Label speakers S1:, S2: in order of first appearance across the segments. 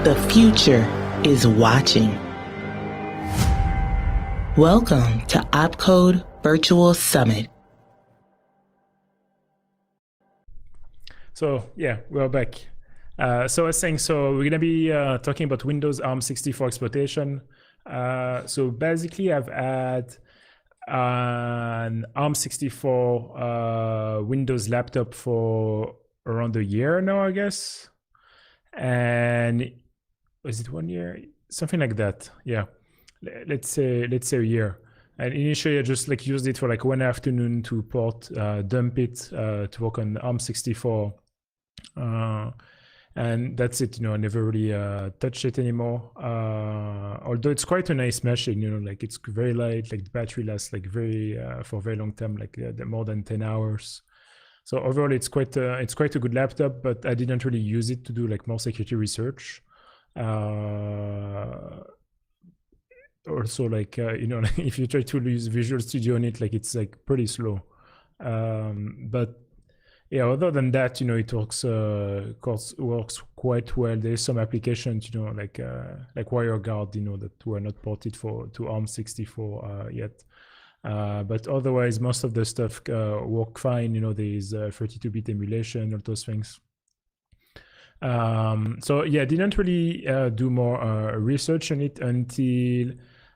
S1: The future is watching. Welcome to Opcode Virtual Summit.
S2: So yeah, we're back. So I was saying, so we're gonna be talking about Windows ARM64 exploitation. So basically, I've had an ARM64 Windows laptop for around a year now, I guess. And was it 1 year? Something like that. Yeah, let's say a year. And initially, I just like used it for like one afternoon to dump it to work on ARM64. And that's it, I never really touched it anymore. Although it's quite a nice machine, like it's very light, like the battery lasts like for a very long time, like more than 10 hours. So overall, it's quite a good laptop, but I didn't really use it to do like more security research. Also, like if you try to use Visual Studio on it, like it's like pretty slow. But yeah, other than that, it works quite well. There's some applications, like WireGuard, that were not ported to ARM64 yet. But otherwise, most of the stuff work fine. There's 32-bit emulation, all those things. So yeah, I didn't really do more research on it until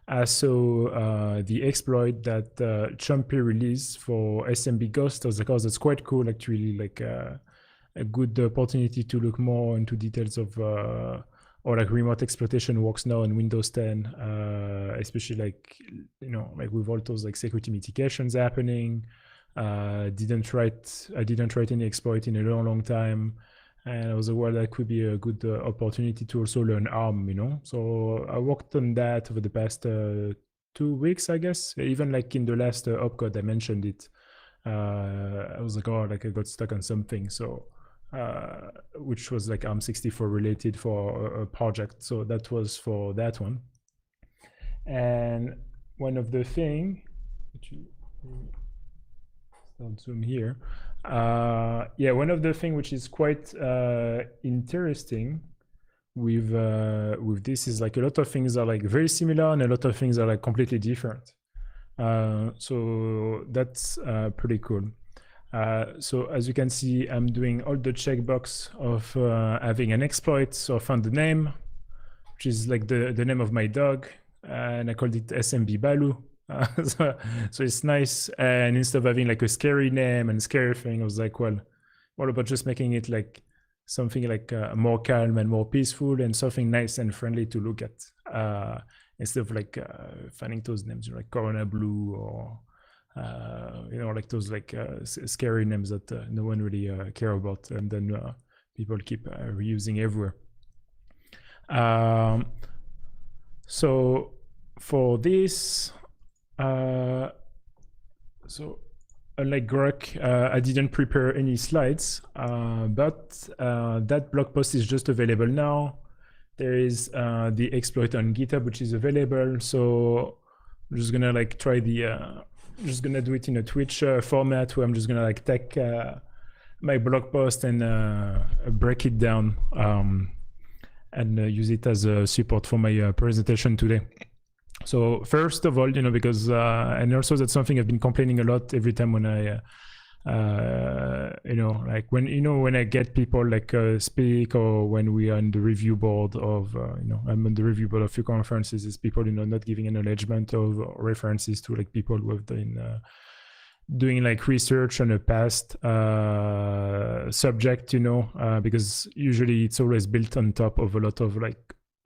S2: I saw the exploit that Chumpy released for SMB Ghost. I was like, oh, that's quite cool, actually, like a good opportunity to look more into details of or like remote exploitation works now on Windows 10, especially like, like with all those like security mitigations happening. I didn't write any exploit in a long time. And I was aware that could be a good opportunity to also learn ARM, So I worked on that over the past 2 weeks, I guess. Even like in the last opcode, I mentioned it. I was like, oh, like I got stuck on something. So, which was like ARM64 related for a project. So that was for that one. And one of the thing, start zoom here. Yeah, one of the things which is quite interesting with this is like a lot of things are like very similar and a lot of things are like completely different. So that's pretty cool. So as you can see, I'm doing all the checkbox of having an exploit. So I found the name, which is like the name of my dog, and I called it SMBaloo. So it's nice. And instead of having like a scary name and scary thing, I was like, well, what about just making it like something like more calm and more peaceful and something nice and friendly to look at, instead of like finding those names like Corona Blue or like those like scary names that no one really care about, and then people keep reusing everywhere. So for this, so unlike Grok, I didn't prepare any slides, but that blog post is just available now. There is the exploit on GitHub, which is available. So I'm just gonna like try just gonna do it in a Twitch format where I'm just gonna like take my blog post and break it down and use it as a support for my presentation today. So first of all, because and also that's something I've been complaining a lot every time when I like when I get people like speak, or when we are on the review board of I'm on the review board of a few conferences, is people not giving acknowledgement of references to like people who have been doing like research on a past subject, because usually it's always built on top of a lot of like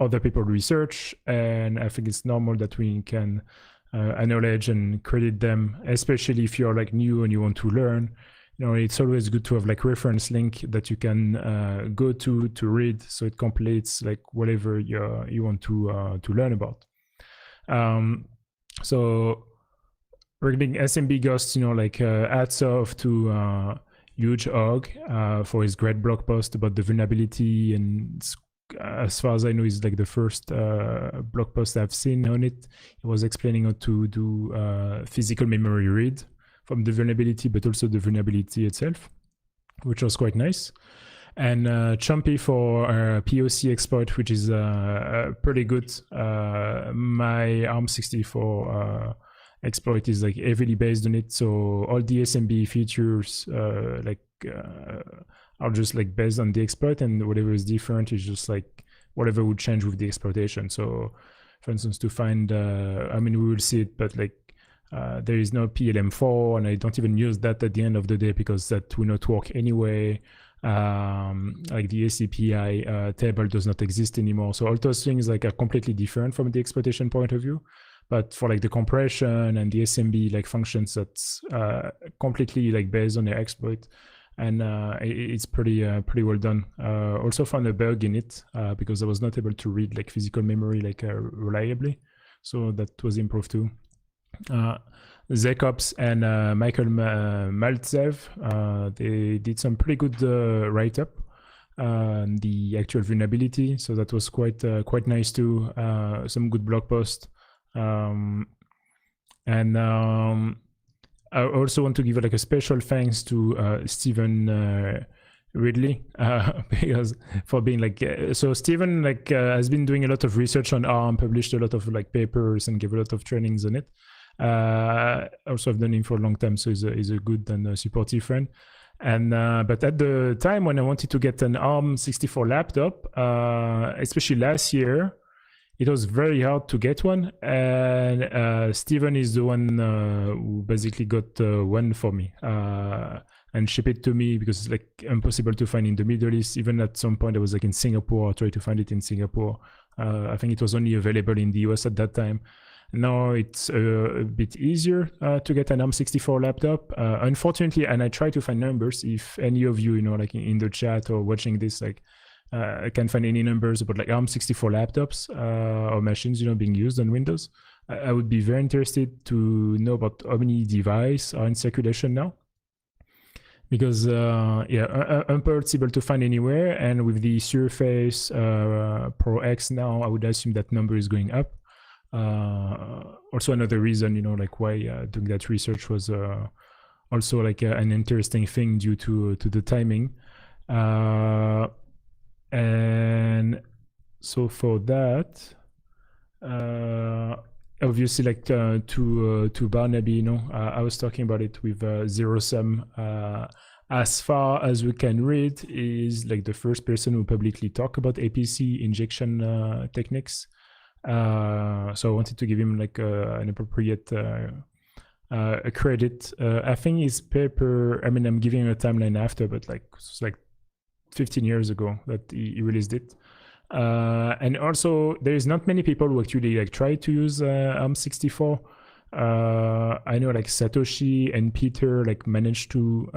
S2: other people research, and I think it's normal that we can acknowledge and credit them, especially if you're like new and you want to learn. It's always good to have like reference link that you can go to read, so it completes like whatever you want to learn about. So regarding SMB Ghost, hats off to Huge Hog for his great blog post about the vulnerability, and as far as I know, is like the first blog post I've seen on it. It was explaining how to do physical memory read from the vulnerability, but also the vulnerability itself, which was quite nice. and Chumpy for POC exploit, which is pretty good. My ARM64 exploit is like heavily based on it, so all the SMB features are just like based on the exploit, and whatever is different is just like whatever would change with the exploitation. So for instance, to find I mean, we will see it, but like there is no PLM4, and I don't even use that at the end of the day because that will not work anyway. Like the ACPI table does not exist anymore. So all those things like are completely different from the exploitation point of view. But for like the compression and the SMB like functions, that's completely like based on the exploit, and it's pretty well done. Also found a bug in it because I was not able to read like physical memory like reliably, so that was improved too. Zekops and Michael Maltsev, they did some pretty good write-up on the actual vulnerability, so that was quite nice too. Some good blog post. I also want to give like a special thanks to Stephen Ridley because for being like so Stephen like has been doing a lot of research on ARM, published a lot of like papers and gave a lot of trainings on it. Also I've known him for a long time, so he's a good and supportive friend. And but at the time when I wanted to get an ARM64 laptop, especially last year, it was very hard to get one, and Steven is the one who basically got one for me and shipped it to me because it's like impossible to find in the Middle East. Even at some point I was like in Singapore, I tried to find it in Singapore. I think it was only available in the US at that time. Now it's a bit easier to get an ARM64 laptop. Unfortunately, and I try to find numbers, if any of you, like in the chat or watching this, like I can't find any numbers about like ARM64 laptops or machines, being used on Windows. I would be very interested to know about how many devices are in circulation now. Because it's able to find anywhere, and with the Surface Pro X now, I would assume that number is going up. Also another reason, like why doing that research was also like an interesting thing due to the timing. And so for that, obviously like to Barnaby, I was talking about it with Zero Sum. As far as we can read, is like the first person who publicly talked about APC injection techniques. So I wanted to give him like an appropriate a credit. I think his paper, I mean, I'm giving a timeline after, but like it's like 15 years ago that he released it. And also there's not many people who actually like try to use ARM64. I know like Satoshi and Peter like managed to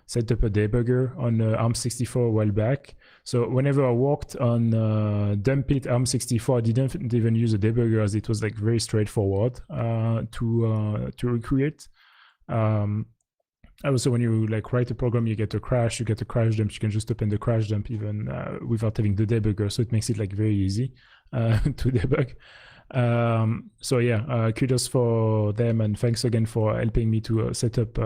S2: set up a debugger on ARM64 a while back. So whenever I worked on Dumpit ARM64, I didn't even use a debugger, as it was like very straightforward to recreate. Also, when you like write a program, you get a crash dump. You can just open the crash dump even without having the debugger. So it makes it like very easy to debug. So yeah, kudos for them, and thanks again for helping me to set up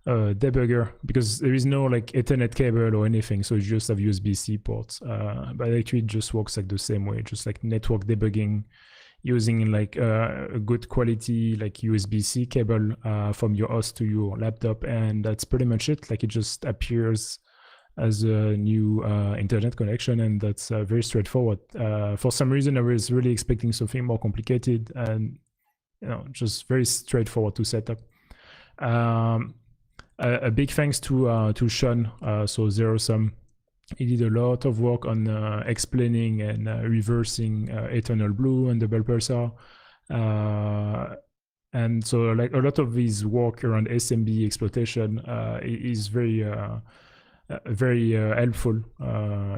S2: debugger, because there is no like Ethernet cable or anything, so you just have USB-C ports. But actually it just works like the same way, just like network debugging using like a good quality like USB-C cable from your host to your laptop, and that's pretty much it. Like it just appears as a new internet connection, and that's very straightforward. For some reason I was really expecting something more complicated, and just very straightforward to set up. A big thanks to Sean, so Zero Sum. He did a lot of work on explaining and reversing Eternal Blue and Double Pulsar. And so like a lot of his work around SMB exploitation is very helpful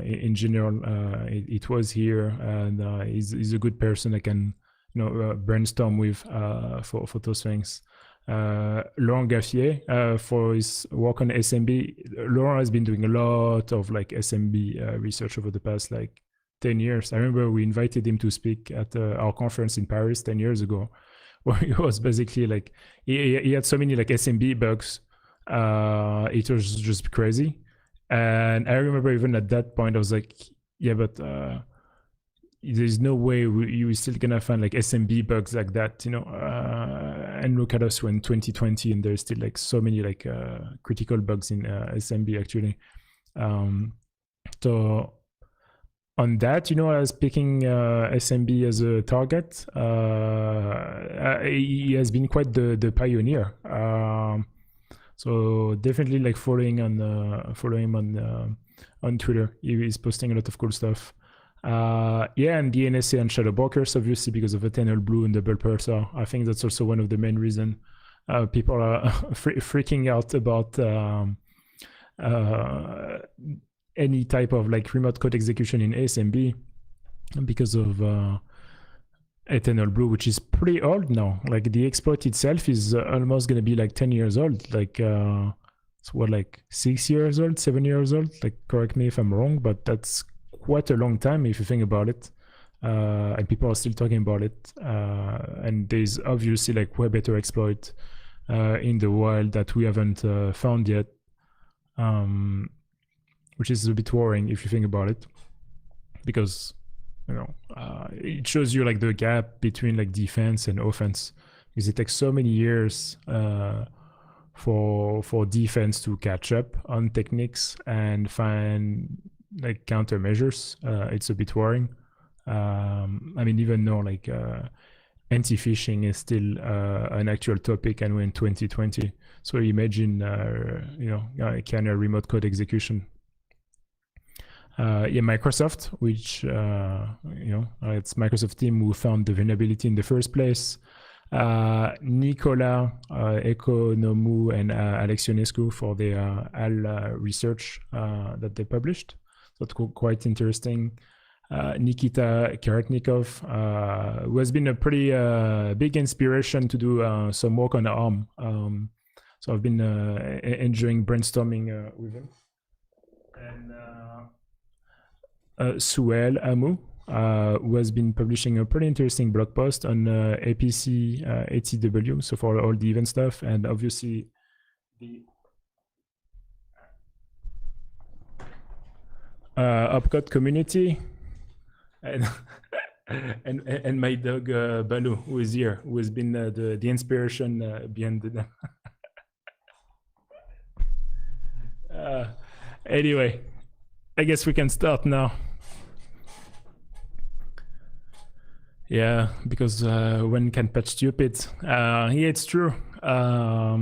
S2: in general. It was here, and he's a good person I can brainstorm with for those things. Laurent Gaffier for his work on SMB. Laurent has been doing a lot of like SMB research over the past like 10 years. I remember we invited him to speak at our conference in Paris 10 years ago, where he was basically like, he had so many like SMB bugs. It was just crazy. And I remember even at that point, I was like, yeah, but there's no way you still gonna find like SMB bugs like that, and look at us when 2020 and there's still like so many like critical bugs in SMB actually. So on that, I was picking SMB as a target. He has been quite the pioneer. So definitely like following him on Twitter. He is posting a lot of cool stuff. Yeah, and the NSA and shadow brokers, obviously, because of Eternal Blue and Double Pulsar. I think that's also one of the main reasons people are freaking out about any type of like remote code execution in SMB because of Eternal Blue, which is pretty old now. Like the exploit itself is almost going to be like 10 years old. Like, it's what, like 6 years old, 7 years old? Like, correct me if I'm wrong, but that's quite a long time if you think about it. And people are still talking about it. And there's obviously like way better exploit in the wild that we haven't found yet, which is a bit worrying if you think about it, because it shows you like the gap between like defense and offense, because it takes so many years for defense to catch up on techniques and find like countermeasures. It's a bit worrying. I mean, even though like anti-phishing is still an actual topic, and we're in 2020, so imagine kind of remote code execution. Yeah, Microsoft, which it's Microsoft team who found the vulnerability in the first place. Nicola Economou and Alex Ionescu for their AL research that they published. So it's quite interesting. Nikita Karatnikov, who has been a pretty big inspiration to do some work on ARM. So I've been enjoying brainstorming with him. And Suel Amu, who has been publishing a pretty interesting blog post on APC ATW, so for all the event stuff, and obviously the Opcode community, and and my dog Baloo, who is here, who has been the inspiration behind them. Anyway, I guess we can start now. Yeah, because one can patch stupid. Yeah, it's true. I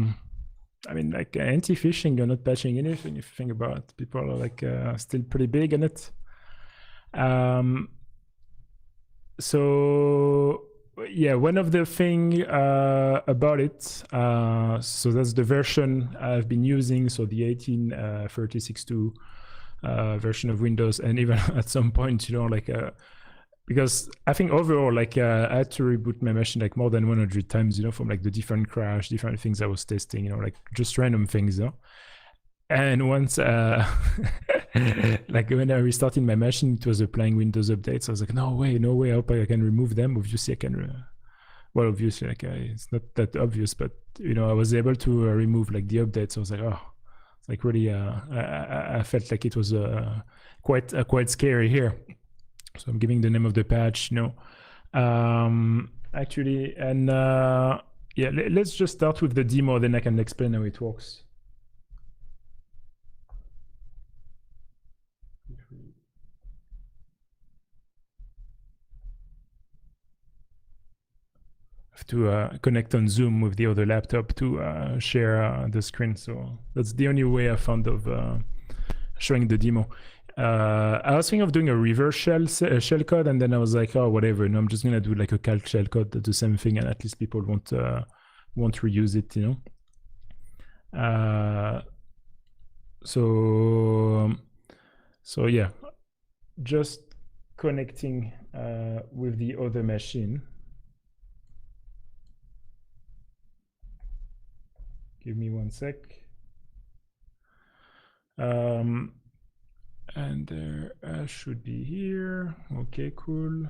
S2: mean, like anti-phishing, you're not patching anything if you think about it. People are like still pretty big in it. So yeah, one of the thing about it, so that's the version I've been using, so the 18.36.2 version of Windows, and even at some point, like because I think overall, like I had to reboot my machine like more than 100 times, from like the different crash, different things I was testing, like just random things, And once, like when I restarted my machine, it was applying Windows updates. I was like, no way, I hope I can remove them. Obviously, I can. Well, obviously, like it's not that obvious, but I was able to remove like the updates. So I was like, oh, it's like really. I felt like it was quite scary here. So I'm giving the name of the patch, actually, and yeah, let's just start with the demo, then I can explain how it works. Have to connect on Zoom with the other laptop to share the screen. So that's the only way I found of showing the demo. I was thinking of doing a reverse shell code, and then I was like, oh, whatever. No, I'm just gonna do like a calc shell code, that's the same thing, and at least people won't reuse it, So yeah, just connecting with the other machine. Give me one sec. And there should be here. Okay, cool.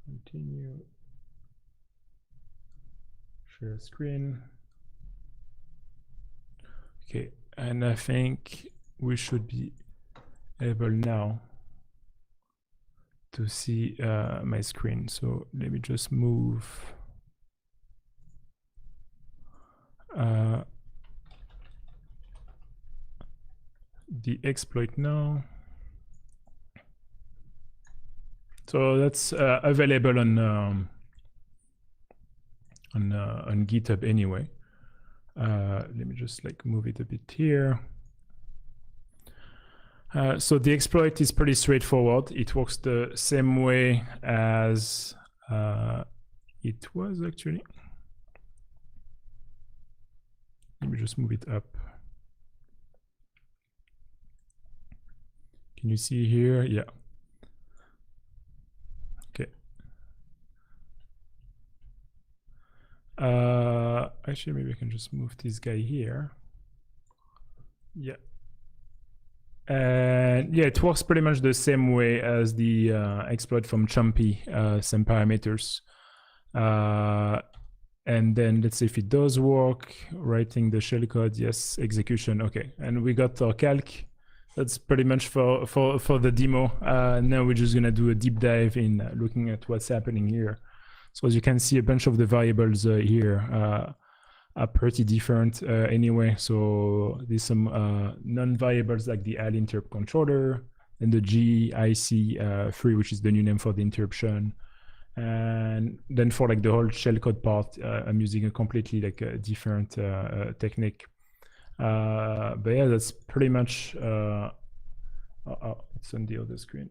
S2: Continue share screen. Okay, and I think we should be able now to see my screen. So let me just move the exploit now. So that's available on GitHub anyway. Let me just like move it a bit here. So the exploit is pretty straightforward. It works the same way as it was actually. Let me just move it up. Can you see here? Yeah. Okay. Actually, maybe I can just move this guy here. Yeah. And yeah, it works pretty much the same way as the exploit from Chumpy, same parameters. And then let's see if it does work. Writing the shellcode, yes. Execution, okay. And we got our calc. That's pretty much for the demo. Now we're just gonna do a deep dive in looking at what's happening here. So as you can see, a bunch of the variables here are pretty different anyway. So there's some non-variables like the AL interrupt controller and the GIC3, which is the new name for the interruption. And then for like the whole shellcode part, I'm using a completely like a different technique. But yeah, that's pretty much it's on the other screen.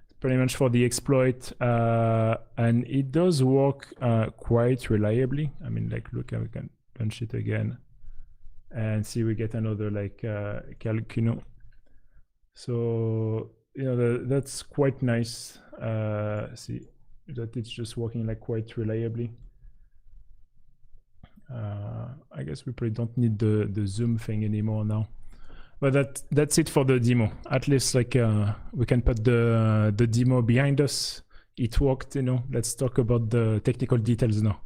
S2: It's pretty much for the exploit, and it does work quite reliably. I mean, like, look, we can punch it again and see we get another like calc. So that's quite nice. See that it's just working like quite reliably. I guess we probably don't need the zoom thing anymore now, but that's it for the demo. At least like we can put the demo behind us. It worked, let's talk about the technical details now.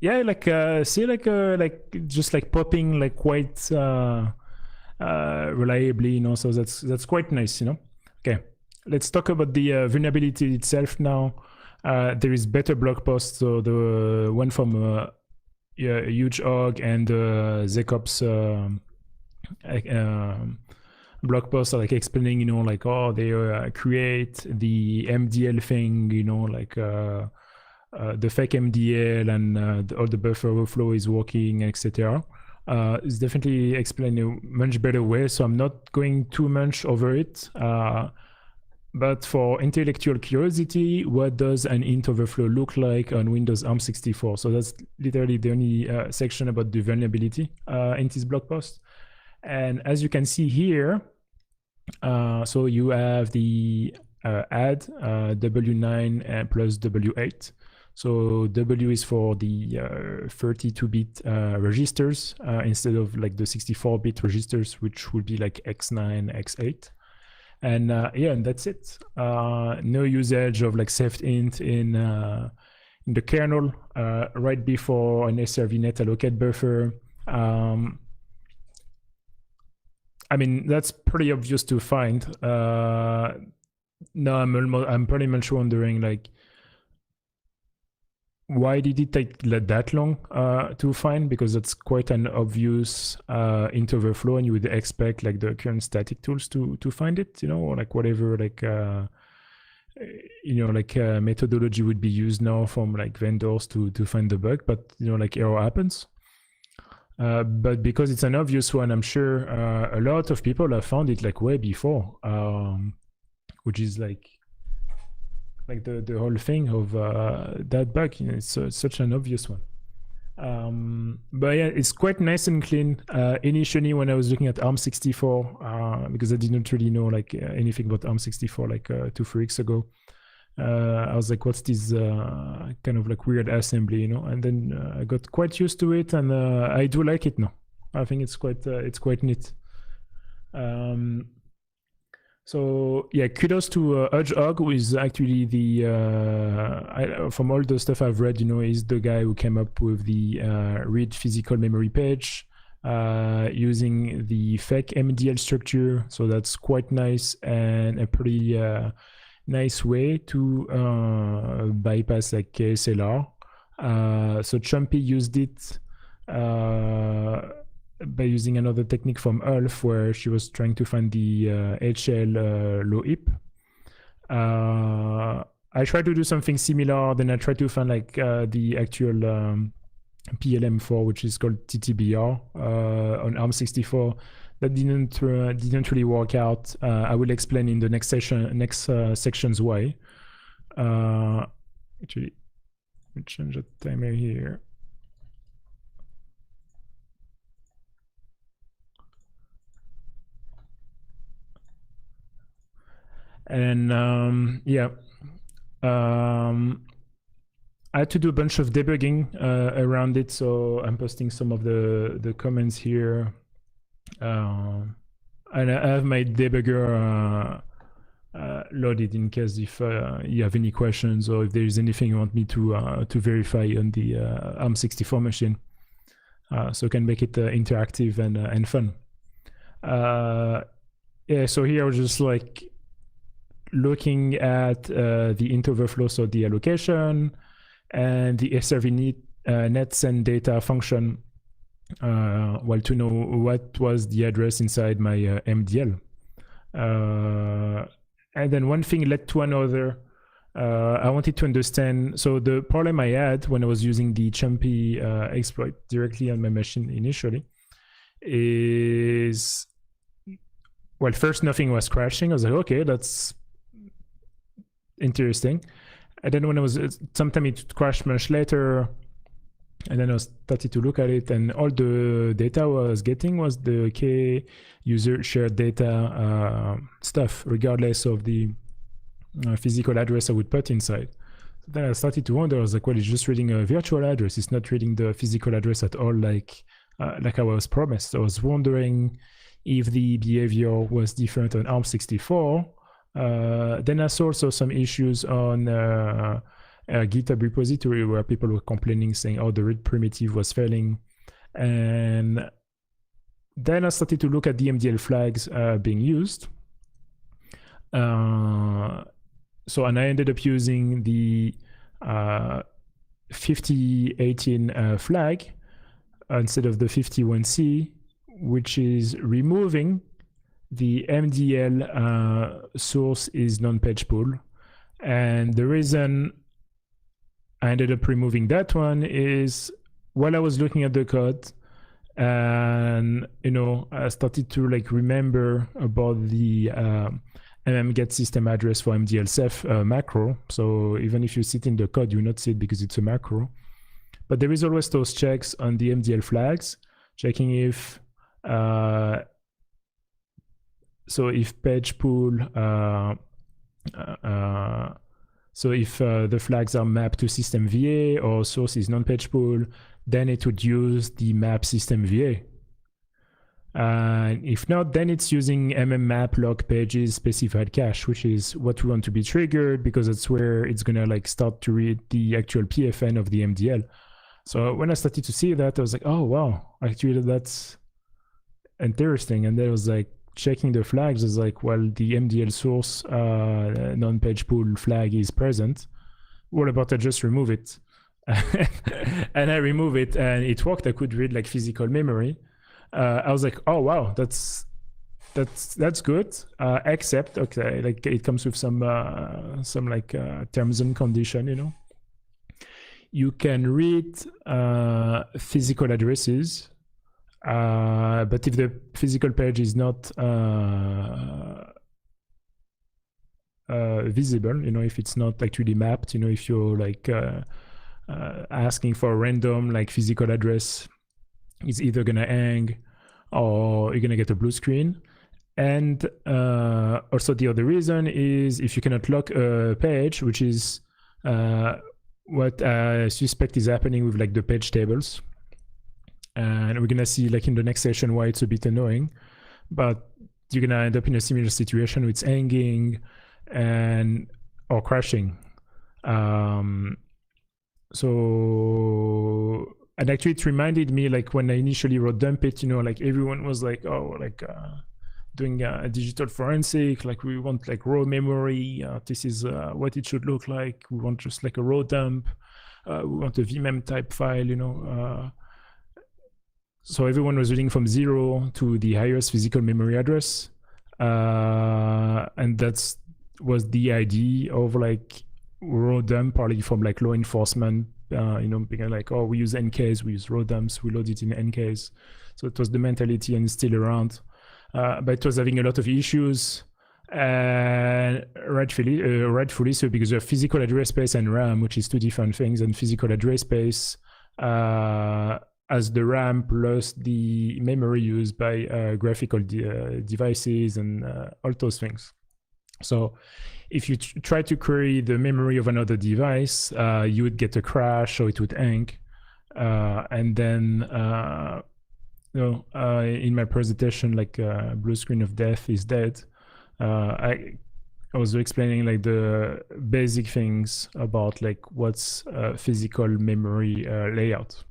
S2: yeah, like see like just like popping like quite reliably, so that's quite nice. Okay, let's talk about the vulnerability itself now. There is better blog posts, so the one from Huge Org and Zekops blog posts are like explaining, like, oh, they create the MDL thing, like the fake MDL and all the buffer overflow is working, etc. It's definitely explained in a much better way, so I'm not going too much over it. But for intellectual curiosity, what does an int overflow look like on Windows ARM64? So that's literally the only section about the vulnerability in this blog post. And as you can see here, so you have the add W9 plus W8. So W is for the 32-bit registers instead of like the 64-bit registers, which would be like X9, X8. And yeah, and that's it. No usage of like saved int in the kernel right before an SRVnet allocate buffer. I mean, that's pretty obvious to find. No, I'm pretty much wondering, like, why did it take that long to find? Because that's quite an obvious int overflow, and you would expect like the current static tools to find it, or like whatever like methodology would be used now from like vendors to find the bug, but like error happens. But because it's an obvious one, I'm sure a lot of people have found it like way before, which is like the whole thing of that bug. It's such an obvious one. But yeah, it's quite nice and clean. Initially, when I was looking at ARM64, because I didn't really know like anything about ARM64 like 2-3 weeks ago, I was like, what's this kind of like weird assembly, and then I got quite used to it, and I do like it now. I think it's quite neat. So yeah, kudos to Hedgehog, who is actually from all the stuff I've read, is the guy who came up with the read physical memory page using the fake MDL structure. So that's quite nice and a pretty nice way to bypass like KSLR. So Chumpy used it by using another technique from Ulf, where she was trying to find the HL low hip. I tried to do something similar, then I tried to find like the actual PLM4, which is called TTBR on ARM64. That didn't really work out. I will explain in the next sections why. Actually, let me change the timer here. And I had to do a bunch of debugging around it, so I'm posting some of the comments here. And I have my debugger loaded in case if you have any questions or if there's anything you want me to verify on the ARM64 machine, so I can make it interactive and fun. Yeah, so here I was just like looking at the int overflow, so the allocation, and the SRV net send data function, well, to know what was the address inside my MDL. And then one thing led to another. I wanted to understand, so the problem I had when I was using the Chumpy exploit directly on my machine initially is, well, first nothing was crashing. I was like, okay, that's interesting. And then when I was, sometime it crashed much later, and then I started to look at it, and all the data I was getting was the K user shared data stuff, regardless of the physical address I would put inside. So then I started to wonder, I was like, well, it's just reading a virtual address. It's not reading the physical address at all, like I was promised. I was wondering if the behavior was different on ARM64. Then I saw also some issues on a GitHub repository where people were complaining, saying, oh, the read primitive was failing. And then I started to look at the MDL flags being used. And I ended up using the 5018 flag instead of the 51C, which is removing the MDL source is non-page pool. And the reason I ended up removing that one is while I was looking at the code, and I started to like remember about the get system address for MDLSEF macro. So even if you sit in the code, you will not see it because it's a macro. But there is always those checks on the MDL flags, checking if so if page pool, so if the flags are mapped to system VA or source is non-page pool, then it would use the map system VA. If not, then it's using map log pages specified cache, which is what we want to be triggered because that's where it's gonna like start to read the actual PFN of the MDL. So when I started to see that, I was like, oh wow, actually that's interesting. And then I was like checking the flags, is like, well, the MDL source non-page pool flag is present. What about I just remove it? And I remove it and it worked. I could read like physical memory. I was like, oh wow, that's good. Except, okay, like it comes with some like terms and condition. You can read physical addresses, but if the physical page is not visible, if it's not actually mapped, if you're like asking for a random like physical address, it's either gonna hang or you're gonna get a blue screen. And also the other reason is if you cannot lock a page, which is what I suspect is happening with like the page tables. And we're gonna see like in the next session why it's a bit annoying. But you're gonna end up in a similar situation with hanging and or crashing. So, and actually it reminded me, like when I initially wrote dump it, like everyone was like, oh, like doing a digital forensic, like we want like raw memory, this is what it should look like, we want just like a raw dump, we want a vmem type file. So everyone was reading from 0 to the highest physical memory address, and that's was the idea of like raw dump, partly from like law enforcement, being like, oh, we use NKs, we use raw dumps, we load it in NKs. So it was the mentality, and it's still around, but it was having a lot of issues, and rightfully so, because you have physical address space and RAM, which is two different things, and physical address space as the RAM plus the memory used by graphical devices and all those things. So if you try to query the memory of another device, you would get a crash, or it would hang. And then, in my presentation, like blue screen of death is dead, I was explaining like the basic things about like what's physical memory layout.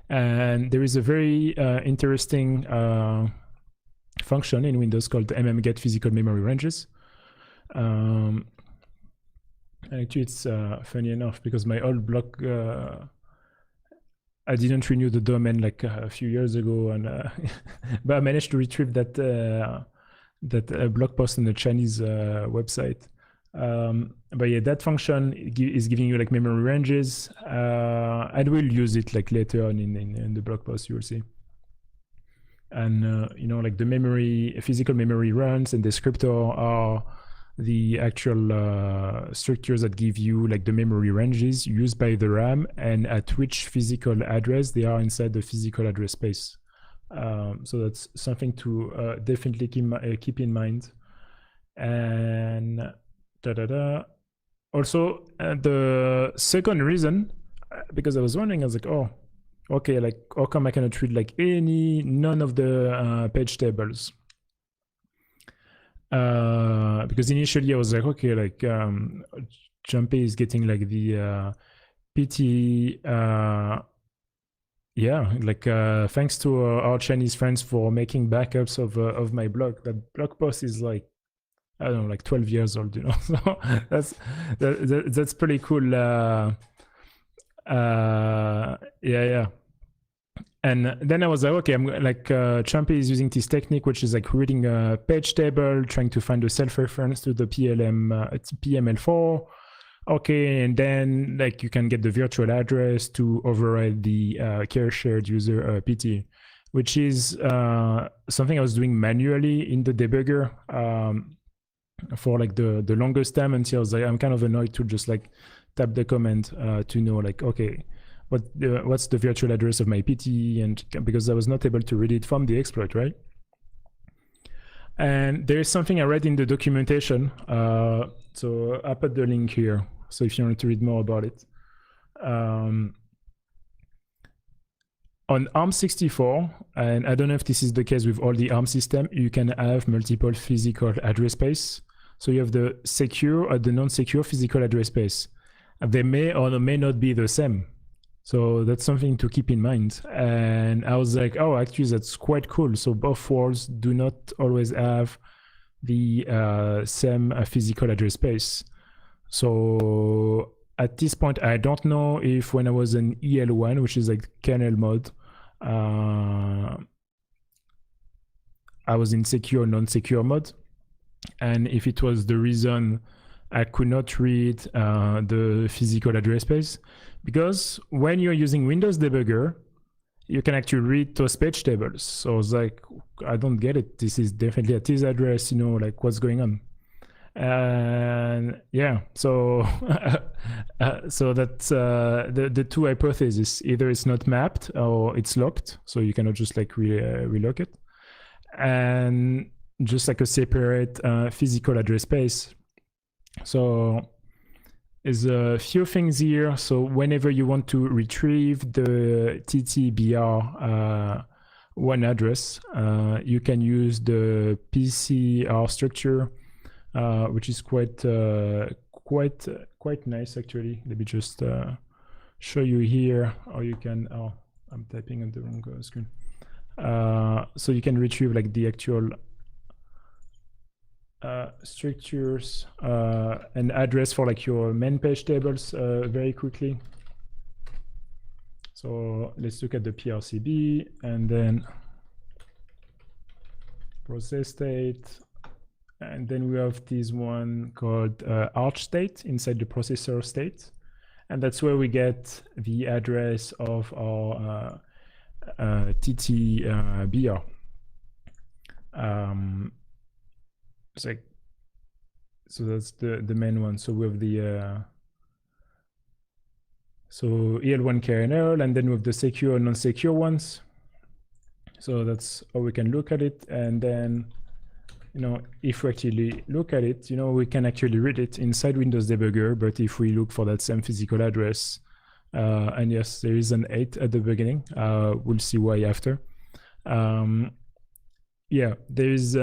S2: And there is a very interesting function in Windows called mmget physical memory ranges. Actually, it's funny enough, because my old blog, I didn't renew the domain like a few years ago, and but I managed to retrieve that blog post on the Chinese website. But yeah, that function is giving you like memory ranges, and we'll use it like later on in the blog post, you'll see. And like the physical memory runs and descriptor are the actual structures that give you like the memory ranges used by the RAM, and at which physical address they are inside the physical address space. So that's something to definitely keep in mind. And also, the second reason, because I was wondering, I was like, oh, okay, like how come I cannot read like none of the page tables? Because initially I was like, okay, like Jumpy is getting like the PT, yeah, like thanks to our Chinese friends for making backups of my blog. That blog post is like, I don't know, like 12 years old, So that's pretty cool. Yeah. And then I was like, okay, I'm like, Chumpy is using this technique, which is like reading a page table, trying to find a self-reference to the PML4. Okay, and then like you can get the virtual address to override the care shared user PT, which is something I was doing manually in the debugger for like the longest time, until I was like, I'm kind of annoyed to just like tap the command to know like, okay, what's the virtual address of my PT, and because I was not able to read it from the exploit, right? And there is something I read in the documentation, so I put the link here, so if you want to read more about it. On ARM64, and I don't know if this is the case with all the ARM system, you can have multiple physical address space. So you have the secure or the non-secure physical address space. They may or may not be the same. So that's something to keep in mind. And I was like, oh, actually, that's quite cool. So both worlds do not always have the same physical address space. So at this point, I don't know if when I was in EL1, which is like kernel mode, I was in secure, non-secure mode. And if it was the reason I could not read the physical address space, because when you're using Windows Debugger, you can actually read those page tables. So I was like, I don't get it. This is definitely at this address, like what's going on? And yeah, so so that's the two hypotheses. Either it's not mapped or it's locked, so you cannot just like relock it, and just like a separate physical address space. So there's a few things here. So whenever you want to retrieve the TTBR, one address. You can use the PCR structure, which is quite nice actually. Let me just show you here, or you can. Oh, I'm typing on the wrong screen. So you can retrieve like the actual structures and address for like your main page tables very quickly. So let's look at the PRCB and then process state. And then we have this one called arch state inside the processor state. And that's where we get the address of our TTBR. So that's the main one. So we have the so EL1 kernel, and then with the secure and non-secure ones. So that's how we can look at it. And then, you know, if we actually look at it, you know, we can actually read it inside Windows Debugger. But if we look for that same physical address, and yes, there is an 8 at the beginning. We'll see why after. Yeah, there is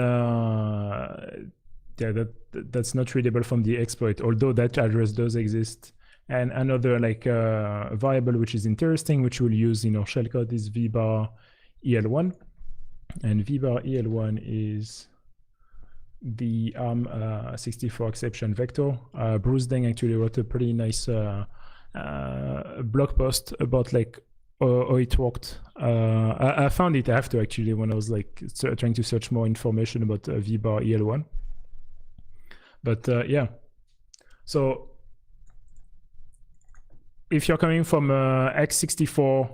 S2: that's not readable from the exploit, although that address does exist. And another like variable which is interesting, which we'll use in our shellcode, is vbar EL1. And vbar EL1 is the ARM64 exception vector. Bruce Deng actually wrote a pretty nice blog post about like how it worked. I found it after actually when I was like trying to search more information about vbar EL1. But yeah, so if you're coming from x64,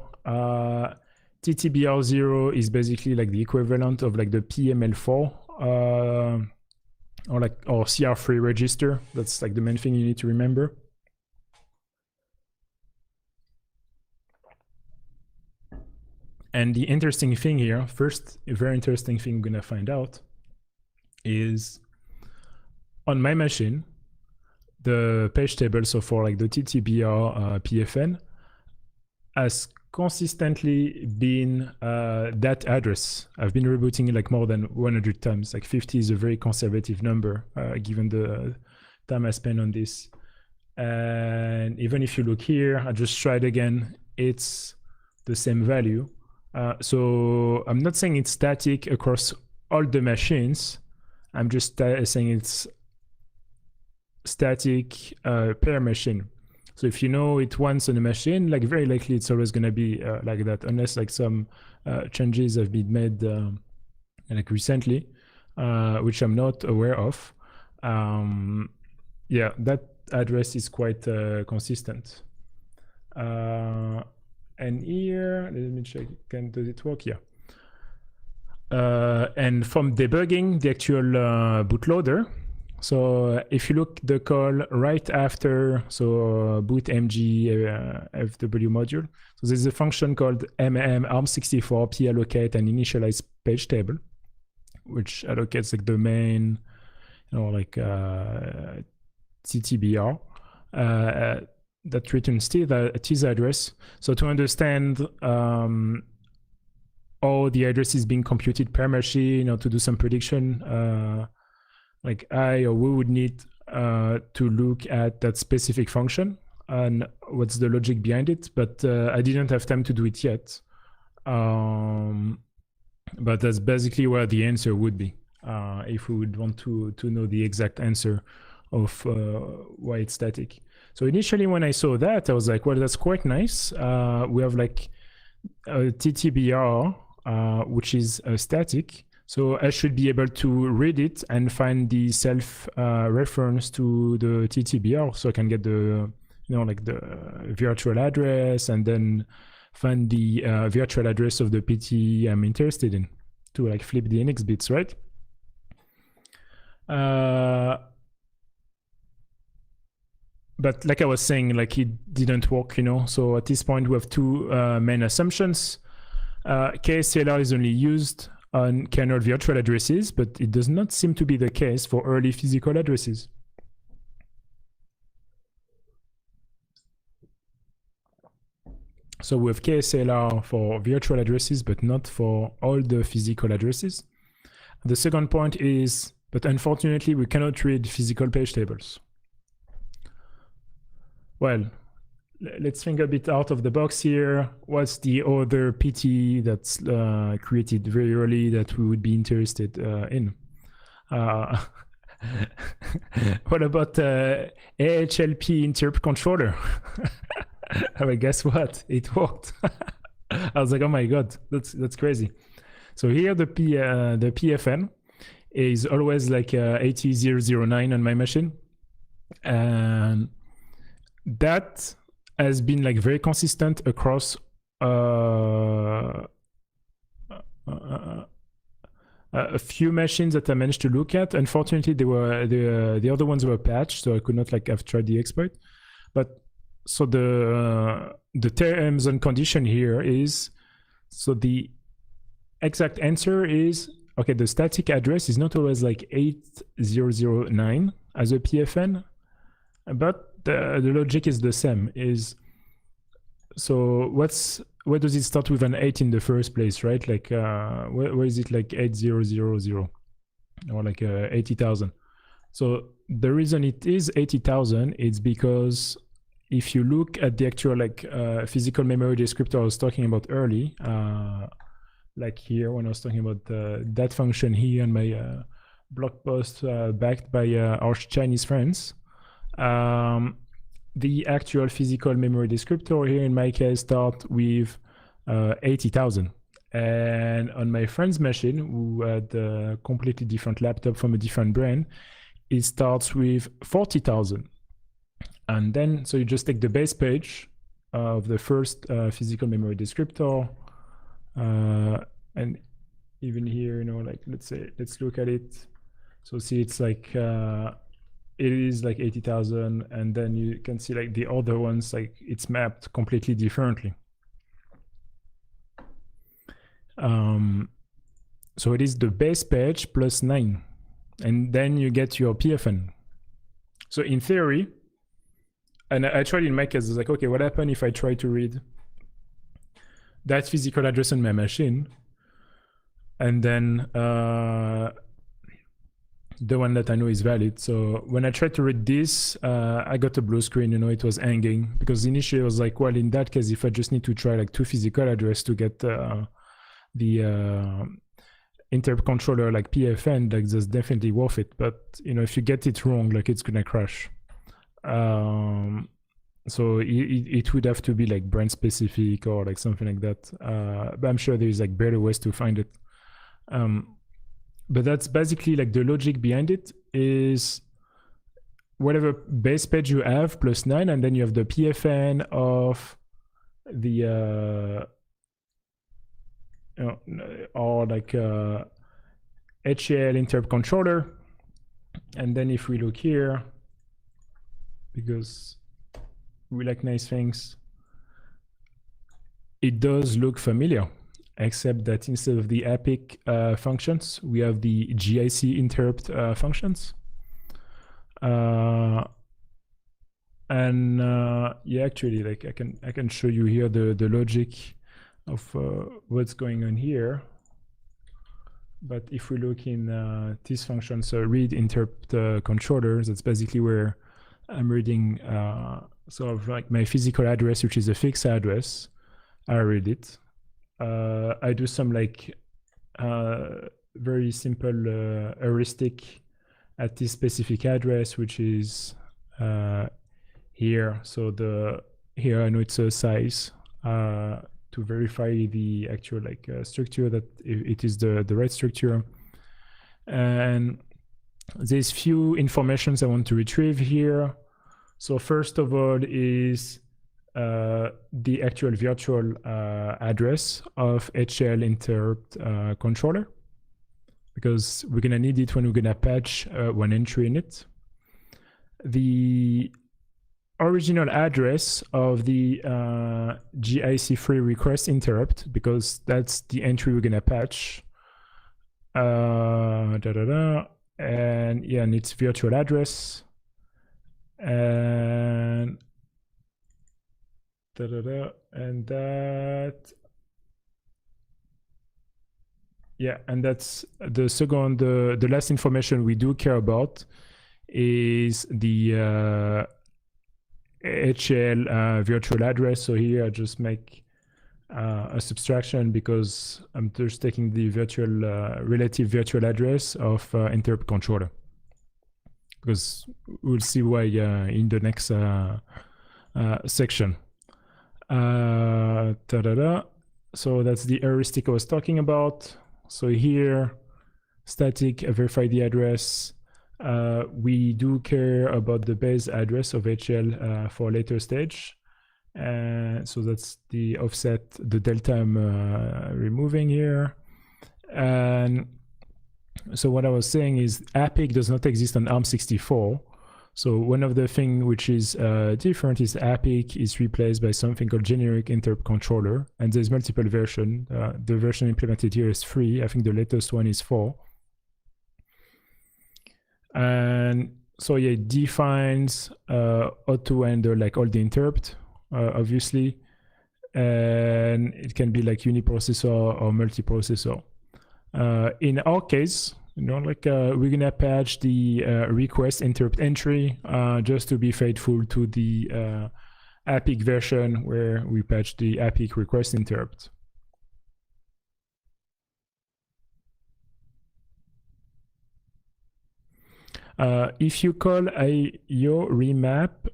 S2: TTBR0 is basically like the equivalent of like the PML4 or CR3 register. That's like the main thing you need to remember. And the interesting thing here, first, a very interesting thing we're gonna find out is on my machine, the page table, so for like the TTBR PFN, has consistently been that address. I've been rebooting it like more than 100 times. Like 50 is a very conservative number given the time I spent on this. And even if you look here, I just tried again, it's the same value. So I'm not saying it's static across all the machines. I'm just saying it's static per machine. So if you know it once on a machine, like very likely it's always going to be like that, unless like some changes have been made like recently, which I'm not aware of. Yeah, that address is quite consistent. And here, let me check, does it work? Yeah. And from debugging the actual bootloader, so if you look the call right after, so boot mg fw module, so there's a function called arm64 p-allocate and initialize page table, which allocates like the main, you know, like TTBR that returns this address. So to understand how the address is being computed per machine, or to do some prediction, like I or we would need to look at that specific function and what's the logic behind it. But I didn't have time to do it yet. But that's basically where the answer would be if we would want to know the exact answer of why it's static. So initially when I saw that, I was like, well, that's quite nice. We have like a TTBR, which is static. So I should be able to read it and find the self reference to the TTBR, so I can get the, you know, like the virtual address, and then find the virtual address of the PT I'm interested in to like flip the NX bits, right? But like I was saying, like it didn't work, you know. So at this point we have two main assumptions. KSCLR is only used on kernel virtual addresses, but it does not seem to be the case for early physical addresses. So we have KSLR for virtual addresses, but not for all the physical addresses. The second point is, but unfortunately, we cannot read physical page tables. Well, let's think a bit out of the box here. What's the other PT that's created very early that we would be interested in? What about AHLP interp controller? Well, guess what? It worked. I was like, oh my god, that's crazy. So here the PFN is always like 80009 on my machine, and that has been like very consistent across a few machines that I managed to look at. Unfortunately, they were the other ones were patched, so I could not like have tried the exploit. But so the terms and condition here is, so the exact answer is, okay, the static address is not always like 8009 as a PFN, but the logic is the same. Is so where does it start with an 8 in the first place, right? Like where is it, like 8000 or like 80,000? So the reason it is 80,000 is because if you look at the actual like physical memory descriptor I was talking about early, like here when I was talking about that function here in my blog post backed by our Chinese friends, the actual physical memory descriptor here in my case start with 80,000. And on my friend's machine, who had a completely different laptop from a different brand, it starts with 40,000. And then, so you just take the base page of the first physical memory descriptor, and even here, you know, like let's look at it. So see, it's like it is like 80,000, and then you can see like the other ones, like it's mapped completely differently. So it is the base page plus 9, and then you get your PFN. So in theory, and I tried in my case, I was like, okay, what happens if I try to read that physical address on my machine, and then the one that I know is valid? So when I tried to read this, I got a blue screen, you know, it was hanging, because initially I was like, well, in that case, if I just need to try like 2 physical address to get the interp controller like PFN, like that's definitely worth it. But you know, if you get it wrong, like it's gonna crash. So it would have to be like brand specific or like something like that. But I'm sure there's like better ways to find it. But that's basically like the logic behind it is whatever base page you have plus 9, and then you have the PFN of the or like HAL interp controller. And then if we look here, because we like nice things, it does look familiar, except that instead of the epic functions, we have the GIC interrupt functions. And yeah, actually, like I can show you here the logic of what's going on here. But if we look in this function, so read interrupt controllers, that's basically where I'm reading sort of like my physical address, which is a fixed address. I read it. I do some like very simple heuristic at this specific address, which is here. So here I know it's a size to verify the actual like structure that it is the right structure. And there's few informations I want to retrieve here. So first of all is the actual virtual address of HL interrupt controller, because we're gonna need it when we're gonna patch one entry in it. The original address of the GIC3 request interrupt, because that's the entry we're gonna patch. And yeah, and its virtual address. And And that, yeah, and that's the second, the last information we do care about is the HL virtual address. So here I just make a subtraction because I'm just taking the virtual relative virtual address of interrupt controller, because we'll see why in the next section. So that's the heuristic I was talking about. So here, static verify the address. We do care about the base address of HL for later stage. So that's the offset, the delta I'm removing here. And so what I was saying is APIC does not exist on ARM64. So one of the things which is different is APIC is replaced by something called generic interrupt controller, and there's multiple versions. The version implemented here is 3. I think the latest one is 4. And so yeah, it defines how to handle like all the interrupt, obviously, and it can be like uniprocessor or multiprocessor. In our case, like we're gonna patch the request interrupt entry just to be faithful to the APIC version where we patch the APIC request interrupt. If you call your remap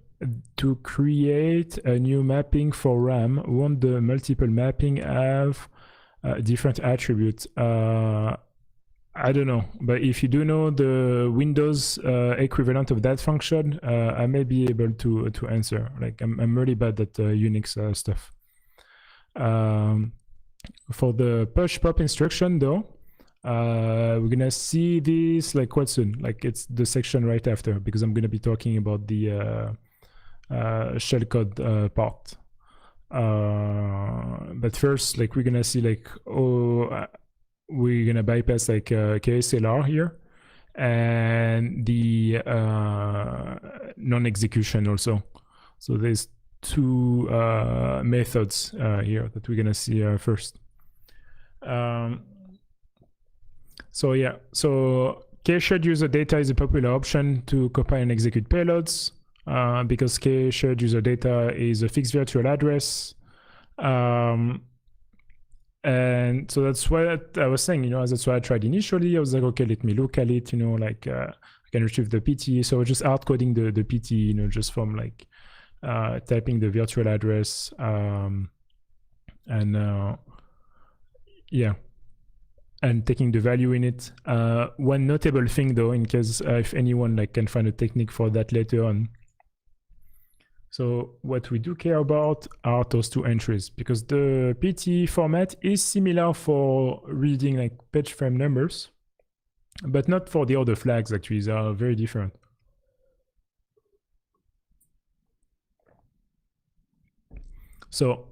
S2: to create a new mapping for RAM, won't the multiple mapping have different attributes? I don't know, but if you do know the Windows equivalent of that function, I may be able to answer. Like I'm really bad at Unix stuff. For the push pop instruction though, we're gonna see this like quite soon. Like it's the section right after, because I'm gonna be talking about the shellcode part. But first, like we're gonna see like we're gonna bypass like KSLR here and the non-execution also. So there's two methods here that we're gonna see first. So yeah, so K-shared user data is a popular option to compile and execute payloads because K-shared user data is a fixed virtual address. And so that's what I was saying, that's what I tried initially. I was like, okay, let me look at it, like I can retrieve the PT. So just hard coding the PT, just from like typing the virtual address and yeah, and taking the value in it. One notable thing though, in case if anyone like can find a technique for that later on. So what we do care about are those two entries, because the PT format is similar for reading like page frame numbers, but not for the other flags. Actually, they are very different. So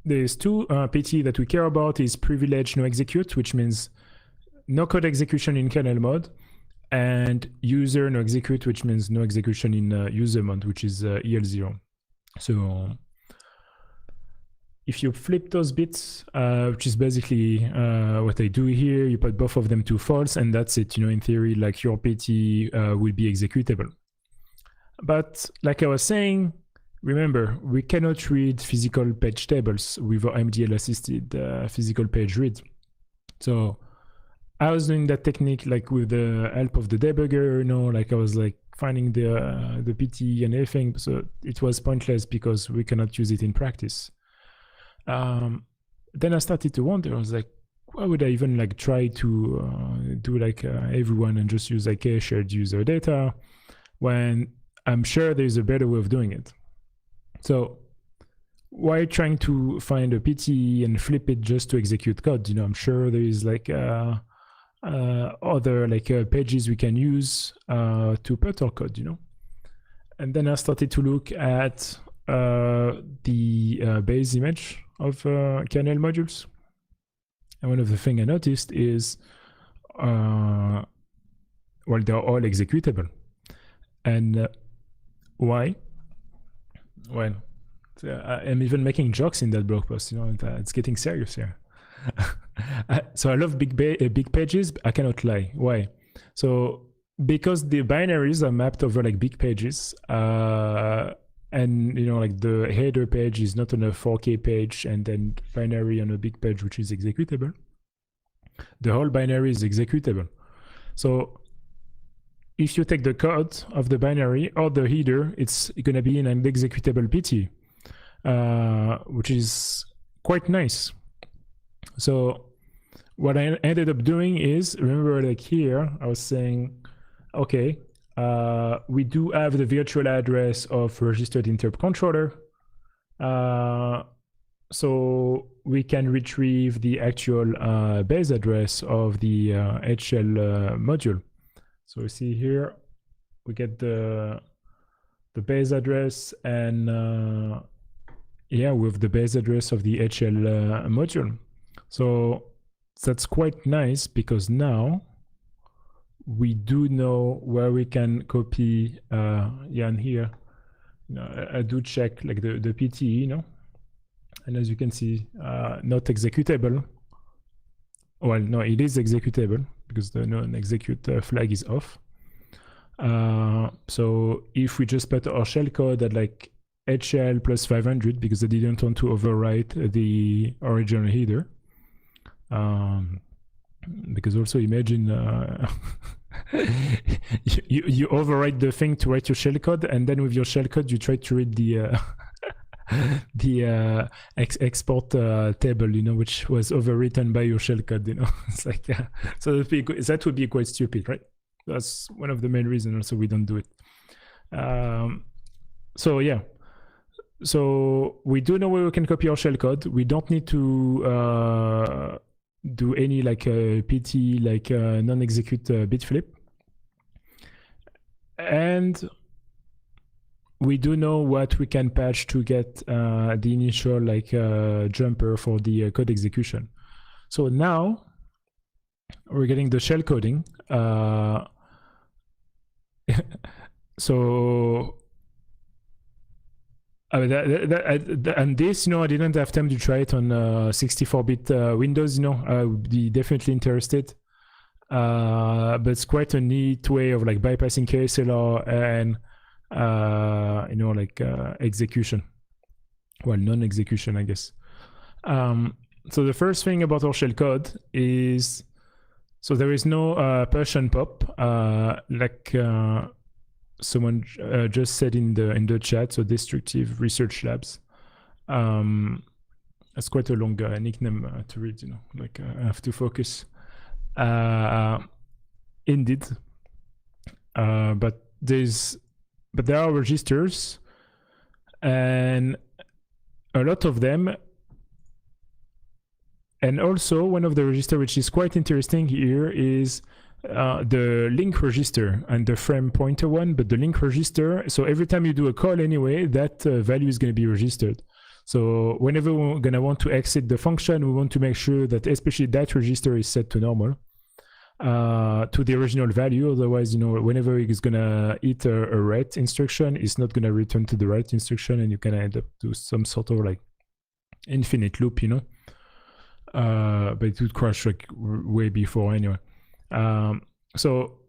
S2: there's two PT that we care about is privilege no execute, which means no code execution in kernel mode, and user no execute, which means no execution in user mode, which is EL0. So if you flip those bits, which is basically what I do here, you put both of them to false, and that's it. In theory, like your PT will be executable. But like I was saying, remember, we cannot read physical page tables with our MDL assisted physical page read. So I was doing that technique like with the help of the debugger, like I was like finding the PT and everything. So it was pointless because we cannot use it in practice. Then I started to wonder, I was like, why would I even like try to do like everyone and just use like a shared user data when I'm sure there's a better way of doing it. So why trying to find a PT and flip it just to execute code? I'm sure there is like other like pages we can use to put our code, And then I started to look at the base image of kernel modules. And one of the things I noticed is, well, they're all executable. And why? Well, I'm even making jokes in that blog post, and, it's getting serious here. So I love big pages. I cannot lie. Why? So because the binaries are mapped over like big pages, and like the header page is not on a 4K page, and then binary on a big page which is executable. The whole binary is executable. So if you take the code of the binary or the header, it's going to be in an executable PT, which is quite nice. So what I ended up doing is, remember, like here, I was saying, okay, we do have the virtual address of registered interrupt controller. So we can retrieve the actual base address of the HL module. So you see here, we get the base address, and yeah, with the base address of the HL module. So that's quite nice, because now we do know where we can copy. Yeah, and here, I do check like the PTE, and as you can see, not executable. Well, no, it is executable because the non-execute flag is off. So if we just put our shellcode at like HL plus 500, because I didn't want to overwrite the original header. Because also imagine you overwrite the thing to write your shellcode, and then with your shellcode you try to read the export table, which was overwritten by your shellcode. It's like, so that would be quite stupid, right? That's one of the main reasons also we don't do it. So yeah, so we do know where we can copy our shellcode. We don't need to do any like PT, like non-execute bit flip, and we do know what we can patch to get the initial like jumper for the code execution. So now we're getting the shell coding. So and this, I didn't have time to try it on 64-bit Windows. I would be definitely interested. But it's quite a neat way of like bypassing KSLR and execution. Well, non-execution, I guess. So the first thing about our shellcode is, so there is no push and pop, like someone just said in the chat. So Destructive Research Labs. That's quite a long nickname to read. Like I have to focus. Indeed, but there are registers, and a lot of them. And also one of the registers which is quite interesting here is the link register and the frame pointer one, but the link register, so every time you do a call anyway, that value is going to be registered. So whenever we're going to want to exit the function, we want to make sure that especially that register is set to normal, to the original value. Otherwise, whenever it's going to hit a write instruction, it's not going to return to the write instruction, and you can end up to some sort of like infinite loop, but it would crash like way before anyway. So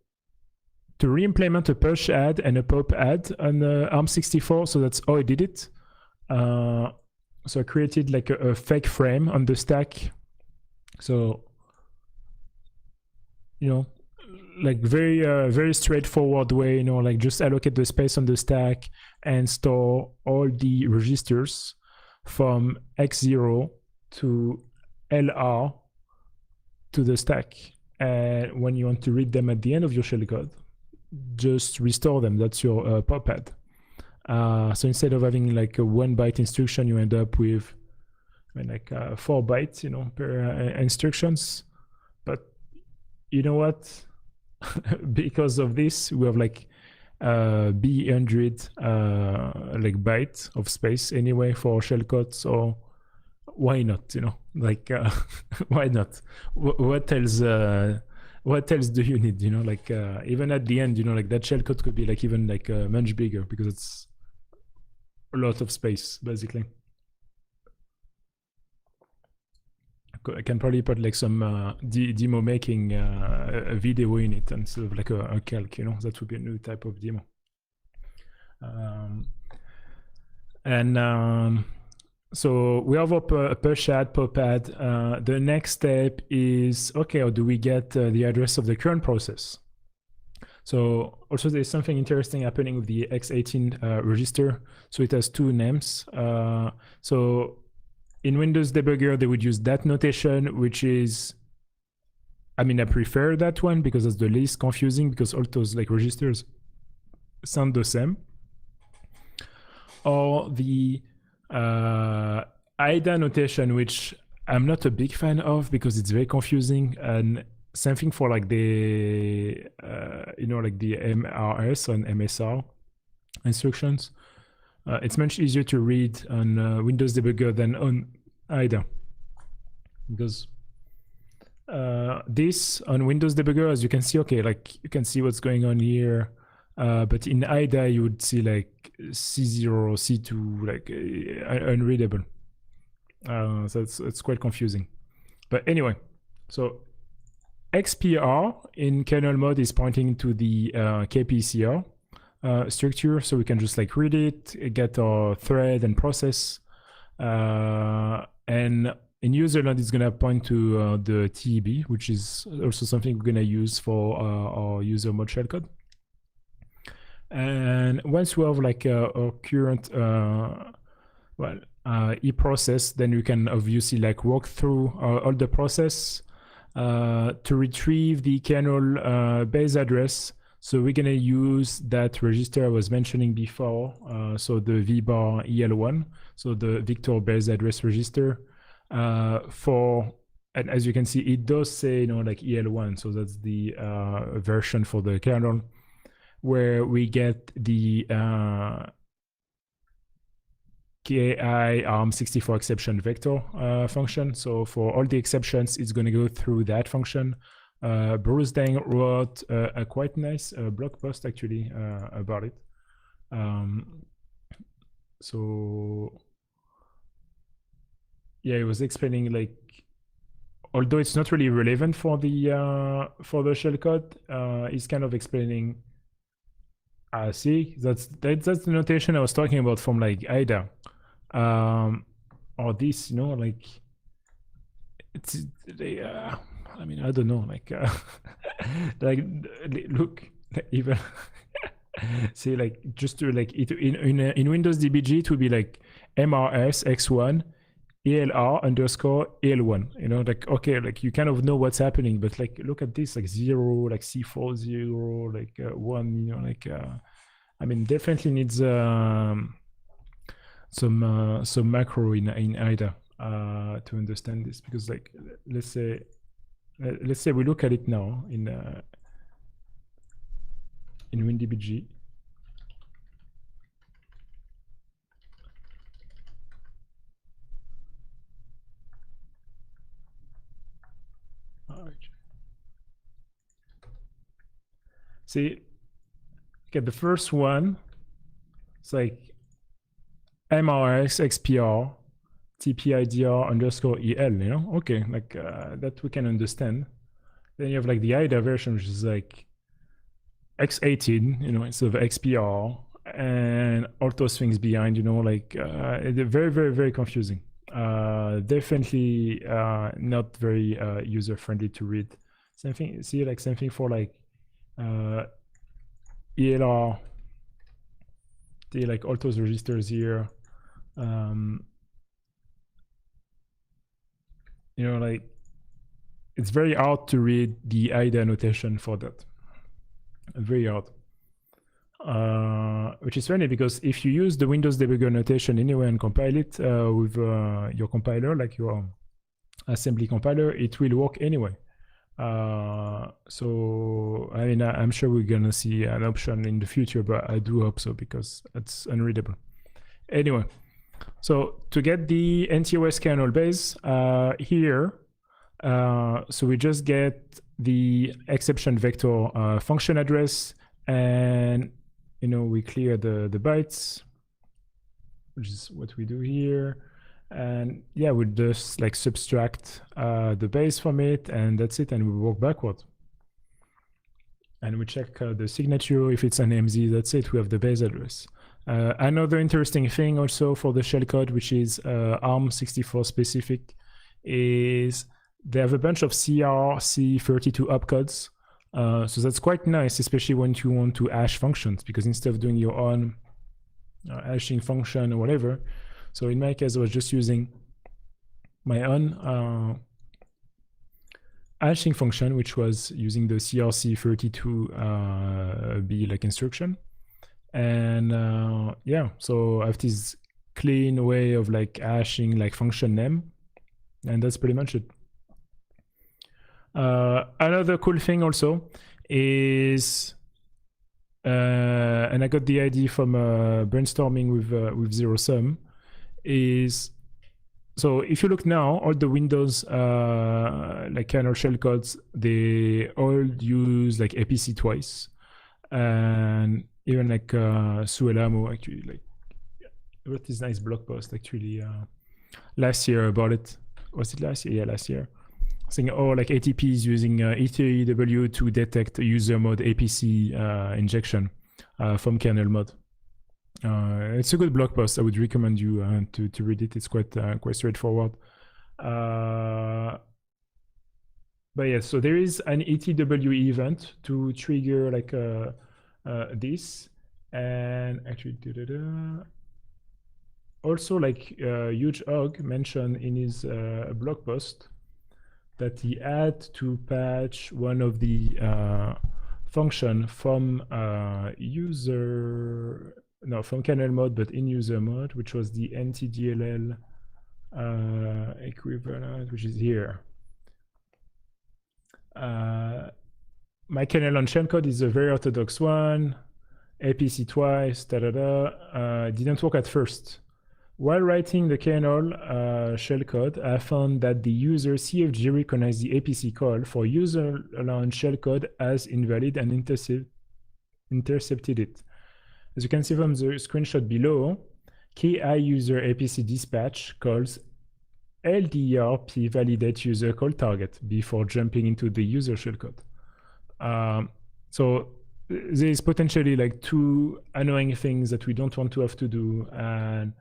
S2: to re-implement a push add and a pop add on ARM64, so that's how I did it. So I created like a fake frame on the stack. So, like very straightforward way, like just allocate the space on the stack and store all the registers from X0 to LR to the stack. And when you want to read them at the end of your shellcode, just restore them. That's your pop add. So instead of having like a 1 byte instruction, you end up with 4 bytes, per instructions. But you know what? Because of this, we have like B100 like bytes of space anyway for shellcode. So why not? Why not? What else? What else do you need? Even at the end, like that shellcode could be like even like much bigger, because it's a lot of space, basically. I can probably put like some demo making a video in it instead of like a calc, you know, that would be a new type of demo. So we have a push add, pop add. The next step is, okay, how do we get the address of the current process? So also there's something interesting happening with the x18 register. So it has two names. So in Windows Debugger, they would use that notation, which is, I mean, I prefer that one because it's the least confusing because all those like registers sound the same. Or the IDA notation, which I'm not a big fan of because it's very confusing, and something for like the you know, like the MRS and MSR instructions. It's much easier to read on Windows Debugger than on IDA, because this on Windows Debugger, as you can see, okay, like you can see what's going on here, but in IDA you would see like C0 or C2, like unreadable. So it's quite confusing. But anyway, so XPR in kernel mode is pointing to the KPCR structure, so we can just like read it, get our thread and process, and in user node it's gonna point to the TEB, which is also something we're gonna use for our user mode shellcode. And once we have like our current e-process, then you can obviously like walk through all the process to retrieve the kernel base address. So we're gonna use that register I was mentioning before, so the vbar EL1, so the Victor base address register for, and as you can see, it does say, you know, like EL1, so that's the version for the kernel, where we get the KI ARM64 exception vector function. So for all the exceptions, it's going to go through that function. Bruce Deng wrote a quite nice blog post actually about it. So yeah, he was explaining like, although it's not really relevant for the shellcode, he's kind of explaining. See, that's the notation I was talking about from like IDA, or this, you know, like it's I mean, I don't know, like like look, even see, like just to like it in Windows DBG it would be like MRS X1 ELR underscore EL1, you know, like, okay, like you kind of know what's happening, but like look at this, like 0, like C4 0, like 1, you know, like I mean, definitely needs some macro in IDA to understand this, because like let's say we look at it now in WinDBG. See, okay, the first one, it's like MRX XPR TPIDR underscore EL, you know, okay, like that we can understand. Then you have like the IDA version, which is like X18, you know, instead of XPR, and all those things behind, you know, like very, very, very confusing. Definitely not very user friendly to read. Same thing, see, like same thing for like ELR, the like all those registers here. You know, like it's very hard to read the IDA notation for that. Very hard. Which is funny, because if you use the Windows Debugger notation anyway and compile it with your compiler, like your assembly compiler, it will work anyway. So I mean, I'm sure we're gonna see an option in the future, but I do hope so, because it's unreadable. Anyway, so to get the NTOS kernel base here, so we just get the exception vector function address, and you know, we clear the bytes. which is what we do here. And yeah, we'll just like subtract the base from it, and that's it, and we work backward. And we check the signature. If it's an MZ, that's it, we have the base address. Another interesting thing also for the shellcode, which is ARM64 specific, is they have a bunch of CRC32 opcodes. So that's quite nice, especially when you want to hash functions, because instead of doing your own hashing function or whatever, so in my case, I was just using my own hashing function, which was using the CRC32B like instruction. And yeah, so I have this clean way of like hashing like function name, and that's pretty much it. Another cool thing also is, and I got the idea from brainstorming with Zero Sum, is so if you look now, all the Windows like kernel shellcodes, they all use like APC twice, and even like SMBaloo actually like wrote this nice blog post actually last year about it. Was it last year? Yeah, last year. Saying like ATP is using ETW to detect user mode APC injection from kernel mode. It's a good blog post. I would recommend you to read it. It's quite straightforward. But yeah, so there is an ETW event to trigger like this, and actually also like Huge Hog mentioned in his blog post that he had to patch one of the function from from kernel mode, but in user mode, which was the NTDLL equivalent, which is here. My kernel on shellcode is a very orthodox one, APC twice, didn't work at first. While writing the kernel shellcode, I found that the user CFG recognized the APC call for user-alone shellcode as invalid and intercepted it. As you can see from the screenshot below, KI user APC dispatch calls LDRP validate user call target before jumping into the user shellcode. So there's potentially like two annoying things that we don't want to have to do, and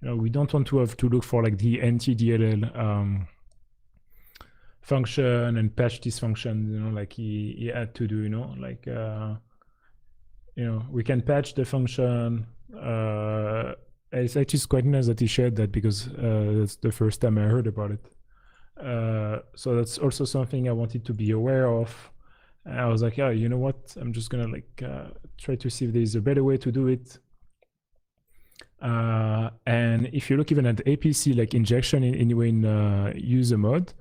S2: we don't want to have to look for like the NTDLL function and patch this function, like he had to do, like we can patch the function. It's actually quite nice that he shared that, because that's the first time I heard about it. So that's also something I wanted to be aware of. And I was like, yeah, you know what? I'm just gonna like try to see if there's a better way to do it. And if you look even at the APC like injection anyway in user mode,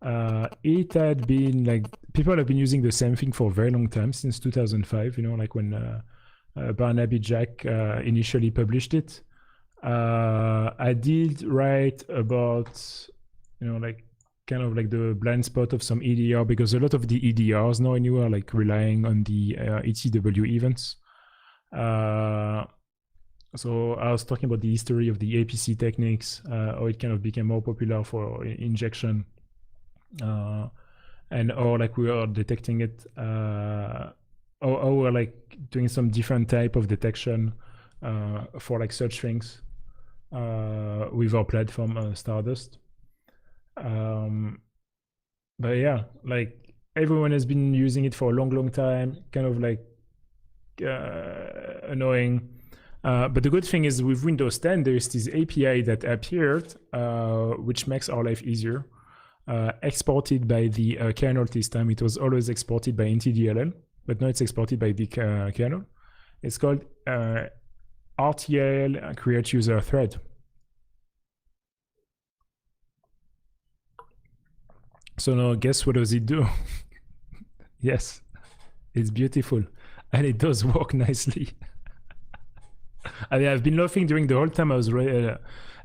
S2: it had been like people have been using the same thing for a very long time, since 2005. Like when Barnaby Jack initially published it. I did write about like kind of like the blind spot of some EDR, because a lot of the EDRs now anyway are like relying on the ETW events. So I was talking about the history of the APC techniques, how it kind of became more popular for injection, and or like we are detecting it, or we're like doing some different type of detection for like such things with our platform Stardust. But yeah, like everyone has been using it for a long time, kind of like annoying. But the good thing is with Windows 10, there's this API that appeared, which makes our life easier. Exported by the kernel this time. It was always exported by NTDLL, but now it's exported by the kernel. It's called RTL create user thread. So now guess what does it do? Yes, it's beautiful, and it does work nicely. I mean, I've been laughing during the whole time I was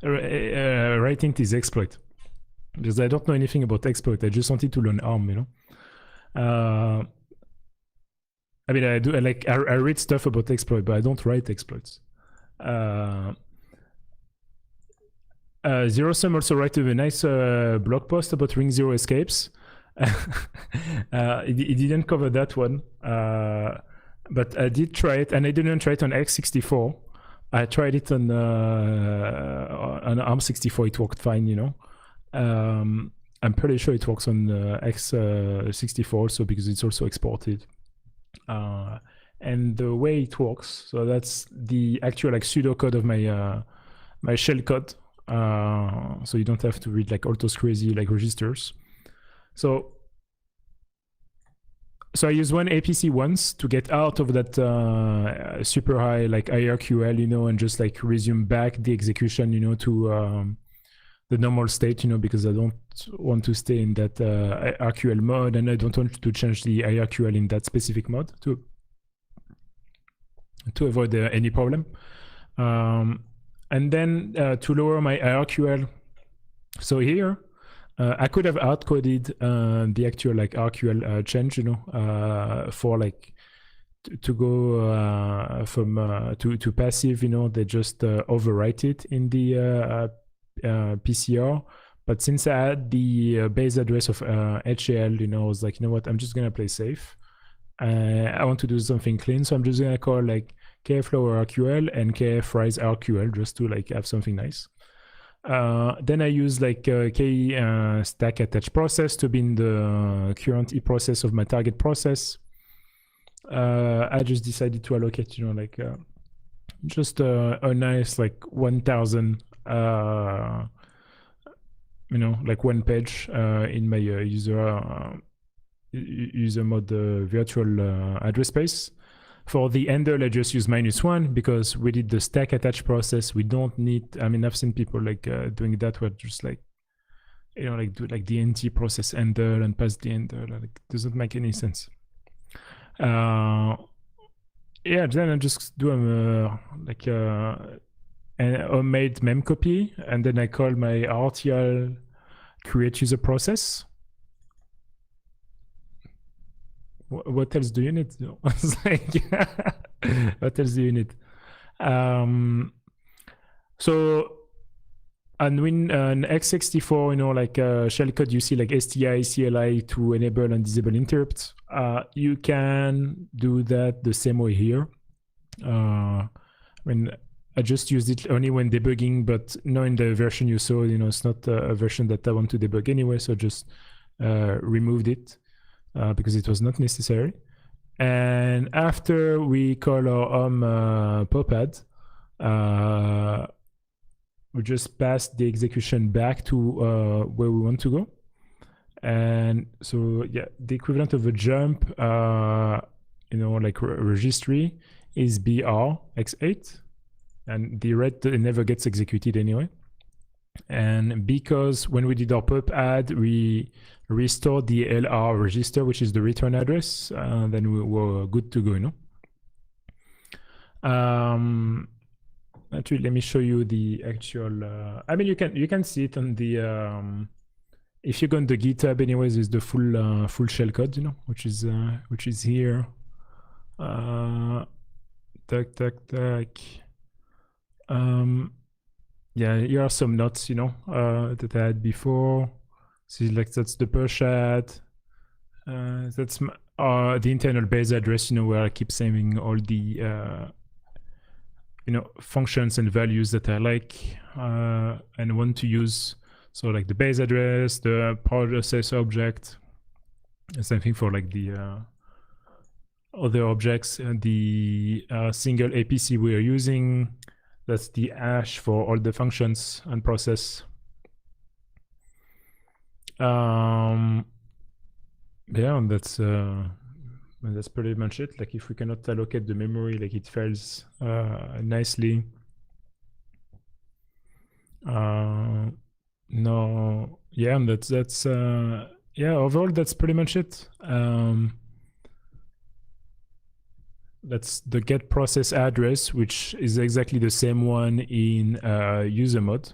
S2: writing this exploit, because I don't know anything about exploit. I just wanted to learn ARM, I mean, I read stuff about exploit, but I don't write exploits. Zero Sum also wrote a nice blog post about ring zero escapes. It didn't cover that one, but I did try it, and I didn't try it on x64. I tried it on ARM64. It worked fine, you know. I'm pretty sure it works on x64 also, because it's also exported. And the way it works, so that's the actual like pseudocode of my my shell code. So you don't have to read like all those crazy like registers. So I use one APC once to get out of that super high like IRQL, you know, and just like resume back the execution, you know, to the normal state, you know, because I don't want to stay in that IRQL mode, and I don't want to change the IRQL in that specific mode to avoid any problem. And then to lower my IRQL, so here I could have hard-coded the actual like RQL change, you know, for like to go from to passive, you know. They just overwrite it in the PCR. But since I had the base address of HAL, you know, I was like, you know what, I'm just gonna play safe. I want to do something clean, so I'm just gonna call like kf lower RQL and kf rise RQL just to like have something nice. Then I use like k stack attach process to be in the current e process of my target process. I just decided to allocate, you know, like just a nice like 1000 you know, like one page in my user mode virtual address space. For the handle, I just use -1 because we did the stack attach process. We don't need, I mean, I've seen people like doing that where just like, you know, like do like the NT process handle and pass the handle. Like, doesn't make any sense. Yeah, then I just do like an homemade mem copy, and then I call my RTL create user process. What else do you need? It's like, what else do you need? So on an x64, you know, like shellcode, you see like STI, CLI to enable and disable interrupts. You can do that the same way here. I mean, I just used it only when debugging, but not in the version you saw. You know, it's not a version that I want to debug anyway, so just removed it because it was not necessary. And after we call our popad, we just pass the execution back to where we want to go. And so, yeah, the equivalent of a jump, you know, like registry is BR x8, and the red never gets executed anyway. And because when we did our pub add, we restored the LR register, which is the return address, then we were good to go, you know. Actually, let me show you the actual. I mean, you can see it on the. If you go on the GitHub, anyways, is the full full shell code, you know, which is here. Tac. Yeah, here are some notes, you know, that I had before. See, like that's the push add. That's the internal base address, you know, where I keep saving all the you know, functions and values that I like and want to use. So like the base address, the process object, same thing for like the other objects, and the single APC we are using. That's the hash for all the functions and process. Yeah, and that's pretty much it. Like if we cannot allocate the memory, like it fails nicely. No, yeah, and that's yeah, overall that's pretty much it. That's the get process address, which is exactly the same one in user mode.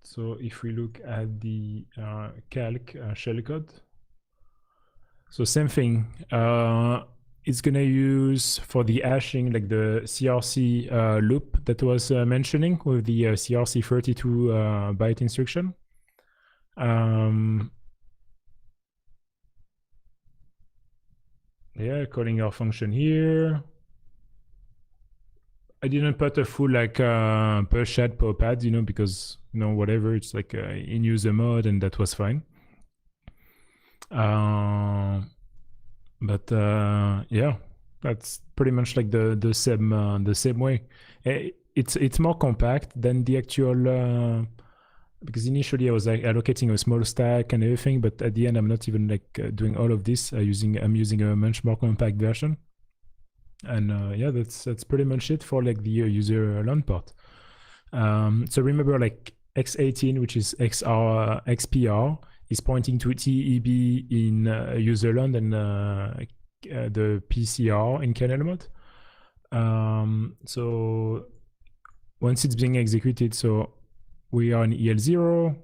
S2: So if we look at the calc shellcode, so same thing. it's gonna use for the hashing like the CRC loop that was mentioning with the CRC32 byte instruction. Yeah, calling our function here. I didn't put a full like per chat per pad, because whatever, it's like in user mode, and that was fine. But yeah, that's pretty much like the same way. It's more compact than the actual because initially I was like allocating a small stack and everything, but at the end I'm not even like doing all of this. I'm using a much more compact version. And yeah, that's pretty much it for like the user learn part. So remember, like x18, which is XPR, is pointing to TEB in user learn and the PCR in kernel mode. So once it's being executed, so we are in EL0.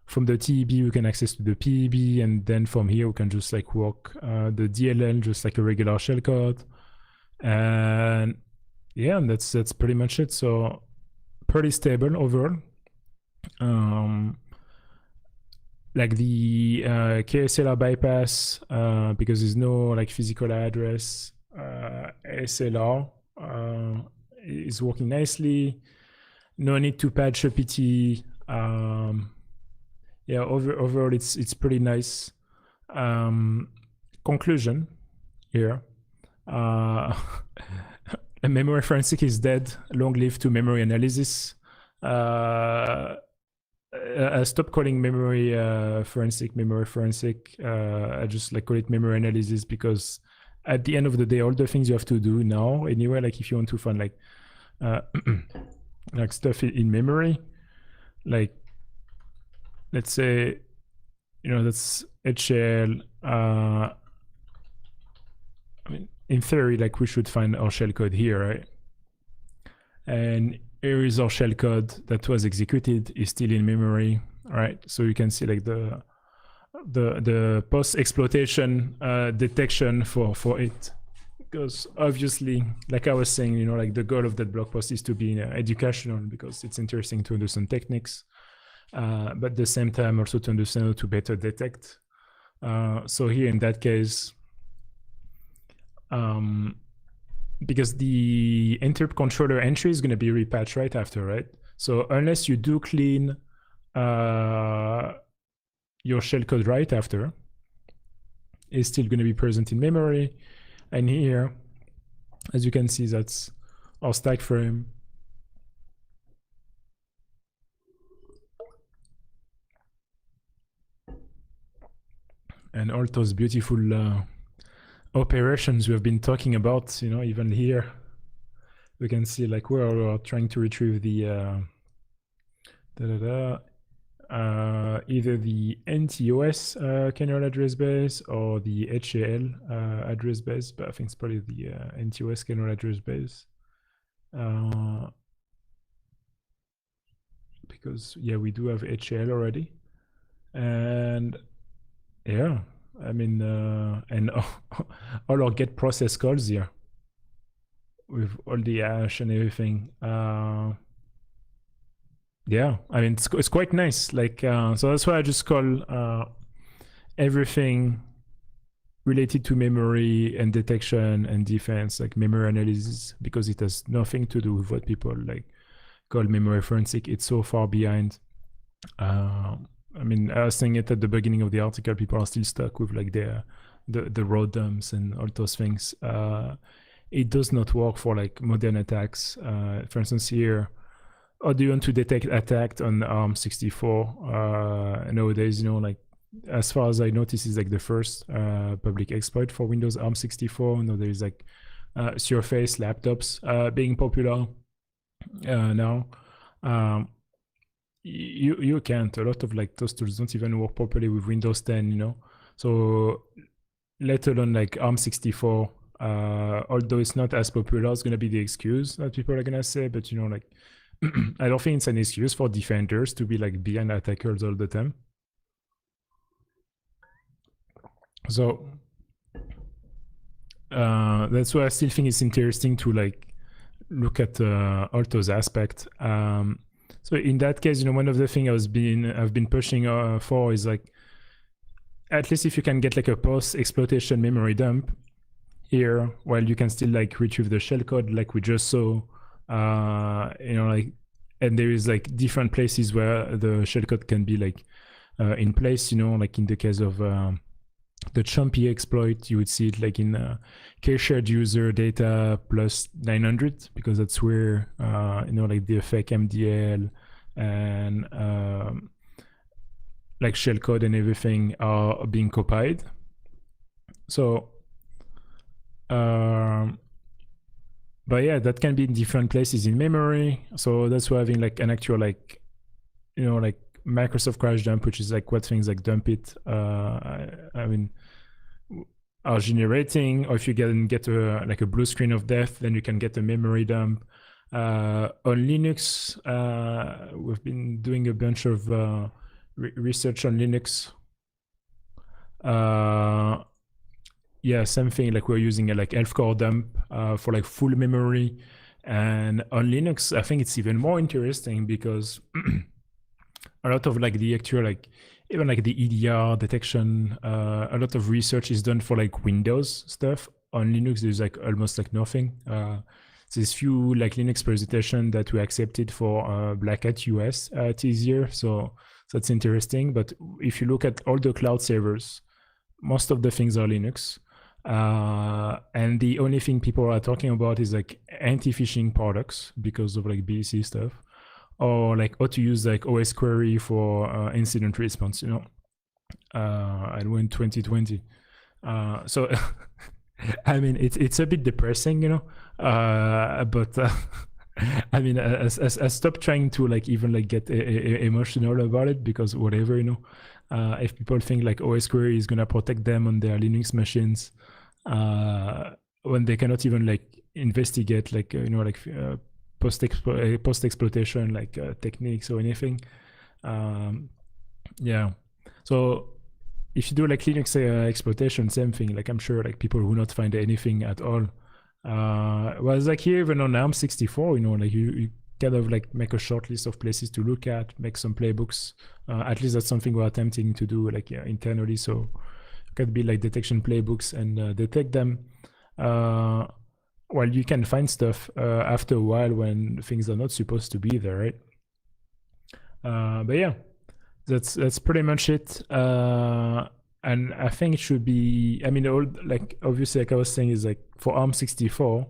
S2: From the TEB, we can access to the PEB, and then from here we can just like work the DLL just like a regular shellcode. And yeah, and that's pretty much it. So pretty stable overall. Like the KSLR bypass, because there's no like physical address, SLR is working nicely. No need to patch a PT. Yeah, overall it's pretty nice. Conclusion here. Memory forensic is dead. Long live to memory analysis. I stopped calling memory forensic. I just like call it memory analysis, because at the end of the day, all the things you have to do now anyway, like if you want to find like like stuff in memory, like let's say that's HL. I mean, in theory, like we should find our shellcode here, right? And here is our shellcode that was executed, is still in memory, right? So you can see like the post exploitation detection for it, because obviously, like I was saying, like the goal of that blog post is to be educational, because it's interesting to understand techniques, but at the same time also to understand how to better detect. So here in that case, because the interrupt controller entry is going to be repatched right after, right? So unless you do clean your shellcode right after, it's still going to be present in memory. And here, as you can see, that's our stack frame. And all those beautiful operations we have been talking about, even here, we can see like we're trying to retrieve the either the NTOS kernel address base or the HAL address base, but I think it's probably the NTOS kernel address base. Because yeah, we do have HAL already. And yeah, I mean, and all our get process calls here with all the hash and everything. Yeah, I mean, it's quite nice. Like, so that's why I just call everything related to memory and detection and defense like memory analysis, because it has nothing to do with what people like call memory forensic. It's so far behind. I mean, I was saying it at the beginning of the article, people are still stuck with like the raw dumps and all those things. It does not work for like modern attacks. For instance, here, how do you want to detect attack on ARM64? Nowadays, like as far as I notice, is like the first public exploit for Windows ARM64. There is like Surface laptops being popular now. You can't. A lot of like those tools don't even work properly with Windows 10. So let alone like ARM64. Although it's not as popular, it's gonna be the excuse that people are gonna say. But like I don't think it's an excuse for defenders to be like behind attackers all the time. So that's why I still think it's interesting to like look at all those aspects. So in that case, one of the things I've been pushing for is like, at least if you can get like a post exploitation memory dump here, while you can still like retrieve the shellcode like we just saw, like, and there is like different places where the shellcode can be like in place, like in the case of the Chumpy exploit, you would see it like in shared user data plus 900, because that's where like the fake MDL and like shellcode and everything are being copied. So but yeah, that can be in different places in memory. So that's why having like an actual like like Microsoft crash dump, which is like what things like dump it I mean are generating, or if you get like a blue screen of death, then you can get a memory dump. On Linux, we've been doing a bunch of research on Linux. Yeah, same thing, like we're using a like elf core dump for like full memory. And on Linux, I think it's even more interesting because a lot of like the actual like even like the EDR detection, a lot of research is done for like Windows stuff. On Linux, there's like almost like nothing. There's few like Linux presentation that we accepted for Black Hat US this year, so that's interesting. But if you look at all the cloud servers, most of the things are Linux. And the only thing people are talking about is like anti-phishing products because of like BC stuff, or like how to use like OS query for incident response, and we're in 2020. So I mean, it's a bit depressing, but I mean, I stopped trying to like even like get emotional about it, because whatever, if people think like OS query is gonna protect them on their Linux machines, when they cannot even like investigate like post exploitation like techniques or anything. Yeah, so if you do like Linux exploitation, same thing. Like I'm sure like people will not find anything at all. Whereas like here, even on ARM64, like you kind of like make a short list of places to look at, make some playbooks. At least that's something we're attempting to do like internally. So it could be like detection playbooks and detect them. Well, you can find stuff after a while when things are not supposed to be there, right? But yeah, that's pretty much it. And I think it should be, I mean, all like obviously, like I was saying, is like for ARM64,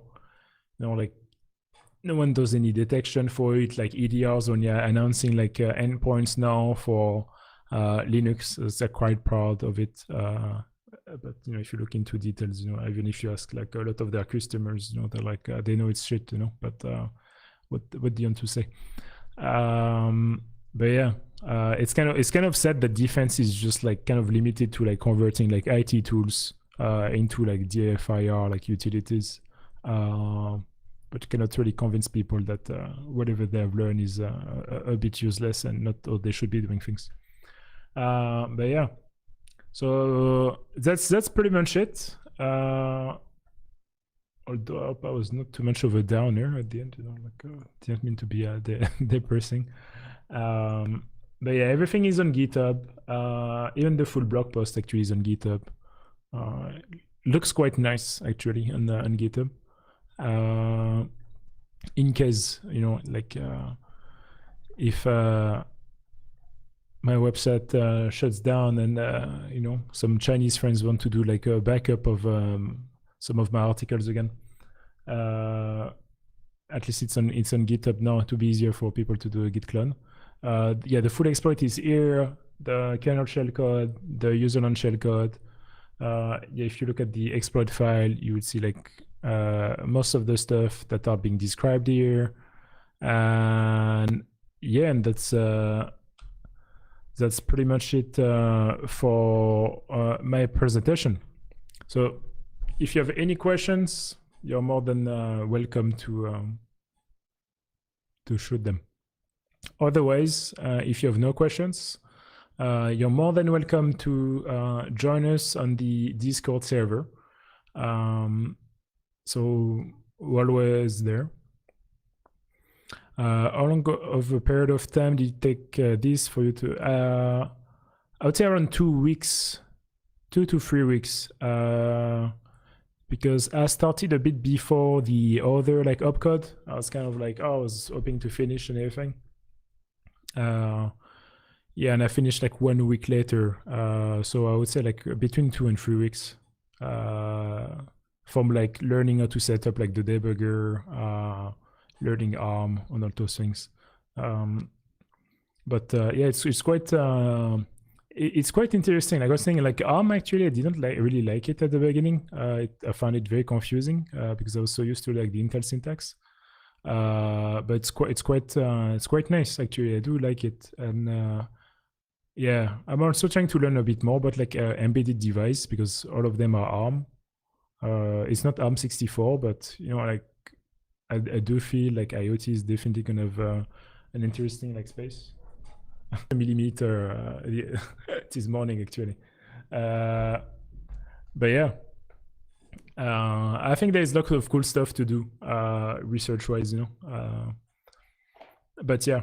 S2: like no one does any detection for it, like EDRs when you're announcing like endpoints now for Linux. They're quite proud of it. But if you look into details, even if you ask like a lot of their customers, they're like they know it's shit, but what do you want to say? But yeah, it's kind of sad that defense is just like kind of limited to like converting like IT tools into like DFIR like utilities, but cannot really convince people that whatever they have learned is a bit useless and not how they should be doing things. But yeah, so that's pretty much it. Although I hope I was not too much of a downer at the end, like didn't mean to be depressing. But yeah, everything is on GitHub. Even the full blog post actually is on GitHub. Looks quite nice actually on GitHub. In case like if my website shuts down and some Chinese friends want to do like a backup of some of my articles again. At least it's on GitHub now to be easier for people to do a git clone. Yeah, the full exploit is here. The kernel shellcode, the userland shellcode. Yeah, if you look at the exploit file, you would see like most of the stuff that are being described here. And yeah, and that's pretty much it for my presentation. So if you have any questions, you're more than welcome to shoot them. Otherwise, if you have no questions, you're more than welcome to join us on the Discord server. So we're always there. How long of a period of time did it take this for you to? I would say around 2 weeks, 2 to 3 weeks. Because I started a bit before the other like opcode. I was kind of like, I was hoping to finish and everything. Yeah, and I finished like 1 week later. So I would say like between 2 and 3 weeks. From like learning how to set up like the debugger, learning ARM and all those things. But yeah, it's quite interesting. Like I was saying, like ARM actually, I didn't really like it at the beginning. I found it very confusing because I was so used to like the Intel syntax. But it's quite nice actually. I do like it, and yeah, I'm also trying to learn a bit more about like embedded device because all of them are ARM. It's not ARM64, but you know, like I do feel like IoT is definitely gonna have an interesting like space. A millimeter this morning actually, but yeah, I think there's lots of cool stuff to do research-wise, you know. But yeah,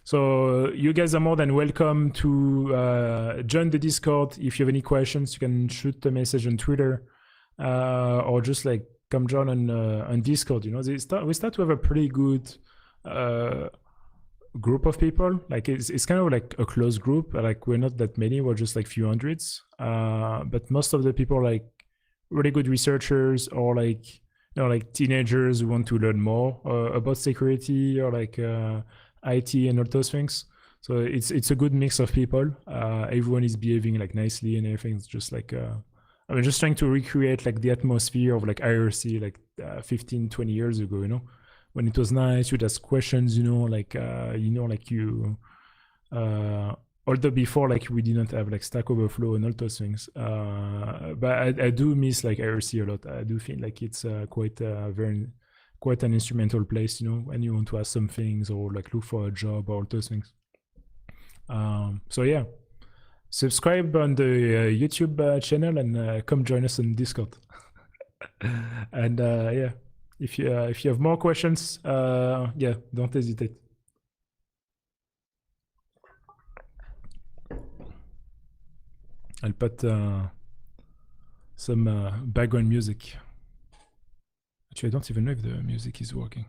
S2: so you guys are more than welcome to join the Discord. If you have any questions, you can shoot a message on Twitter. Or just like come join on Discord. You know, we start to have a pretty good group of people. Like it's kind of like a close group. Like we're not that many. We're just like few hundreds. But most of the people are like really good researchers or like you know like teenagers who want to learn more about security or like IT and all those things. So it's a good mix of people. Everyone is behaving like nicely and everything. It's just like. I'm just trying to recreate like the atmosphere of like IRC like 15, 20 years ago, you know, when it was nice, you'd ask questions, you know, like you, although before like we didn't have like Stack Overflow and all those things. But I do miss like IRC a lot. I do feel like it's quite an instrumental place, you know, when you want to ask some things or like look for a job or all those things. So yeah. Subscribe on the YouTube channel and come join us on Discord. And yeah, if you have more questions, yeah, don't hesitate. I'll put some background music. Actually, I don't even know if the music is working.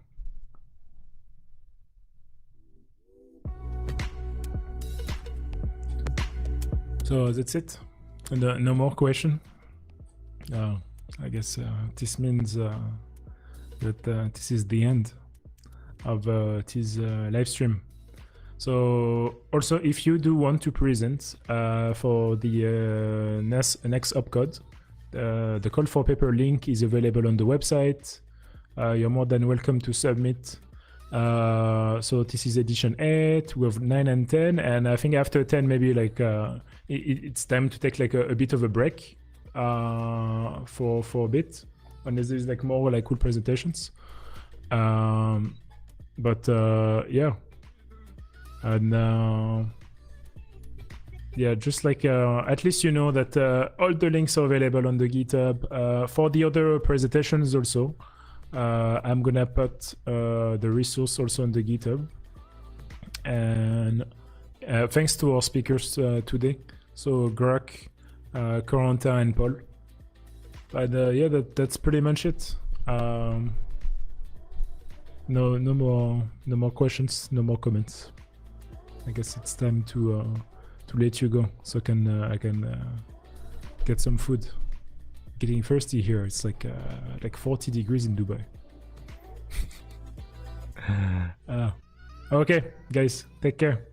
S2: So that's it. And no more question. I guess this means that this is the end of this live stream. So also, if you do want to present for the next opcode, the call for paper link is available on the website. You're more than welcome to submit. So this is edition 8. We have 9 and 10, and I think after 10 maybe like it's time to take like a bit of a break for a bit, unless there's like more like cool presentations. But yeah, and yeah, just like at least you know that all the links are available on the GitHub for the other presentations also. I'm gonna put the resource also on the GitHub, and thanks to our speakers today, so Grok, Corentin, and Paul. But yeah, that's pretty much it. No more questions, no more comments. I guess it's time to let you go, so I can get some food. Getting thirsty here. It's like 40 degrees in Dubai. Okay, guys, take care.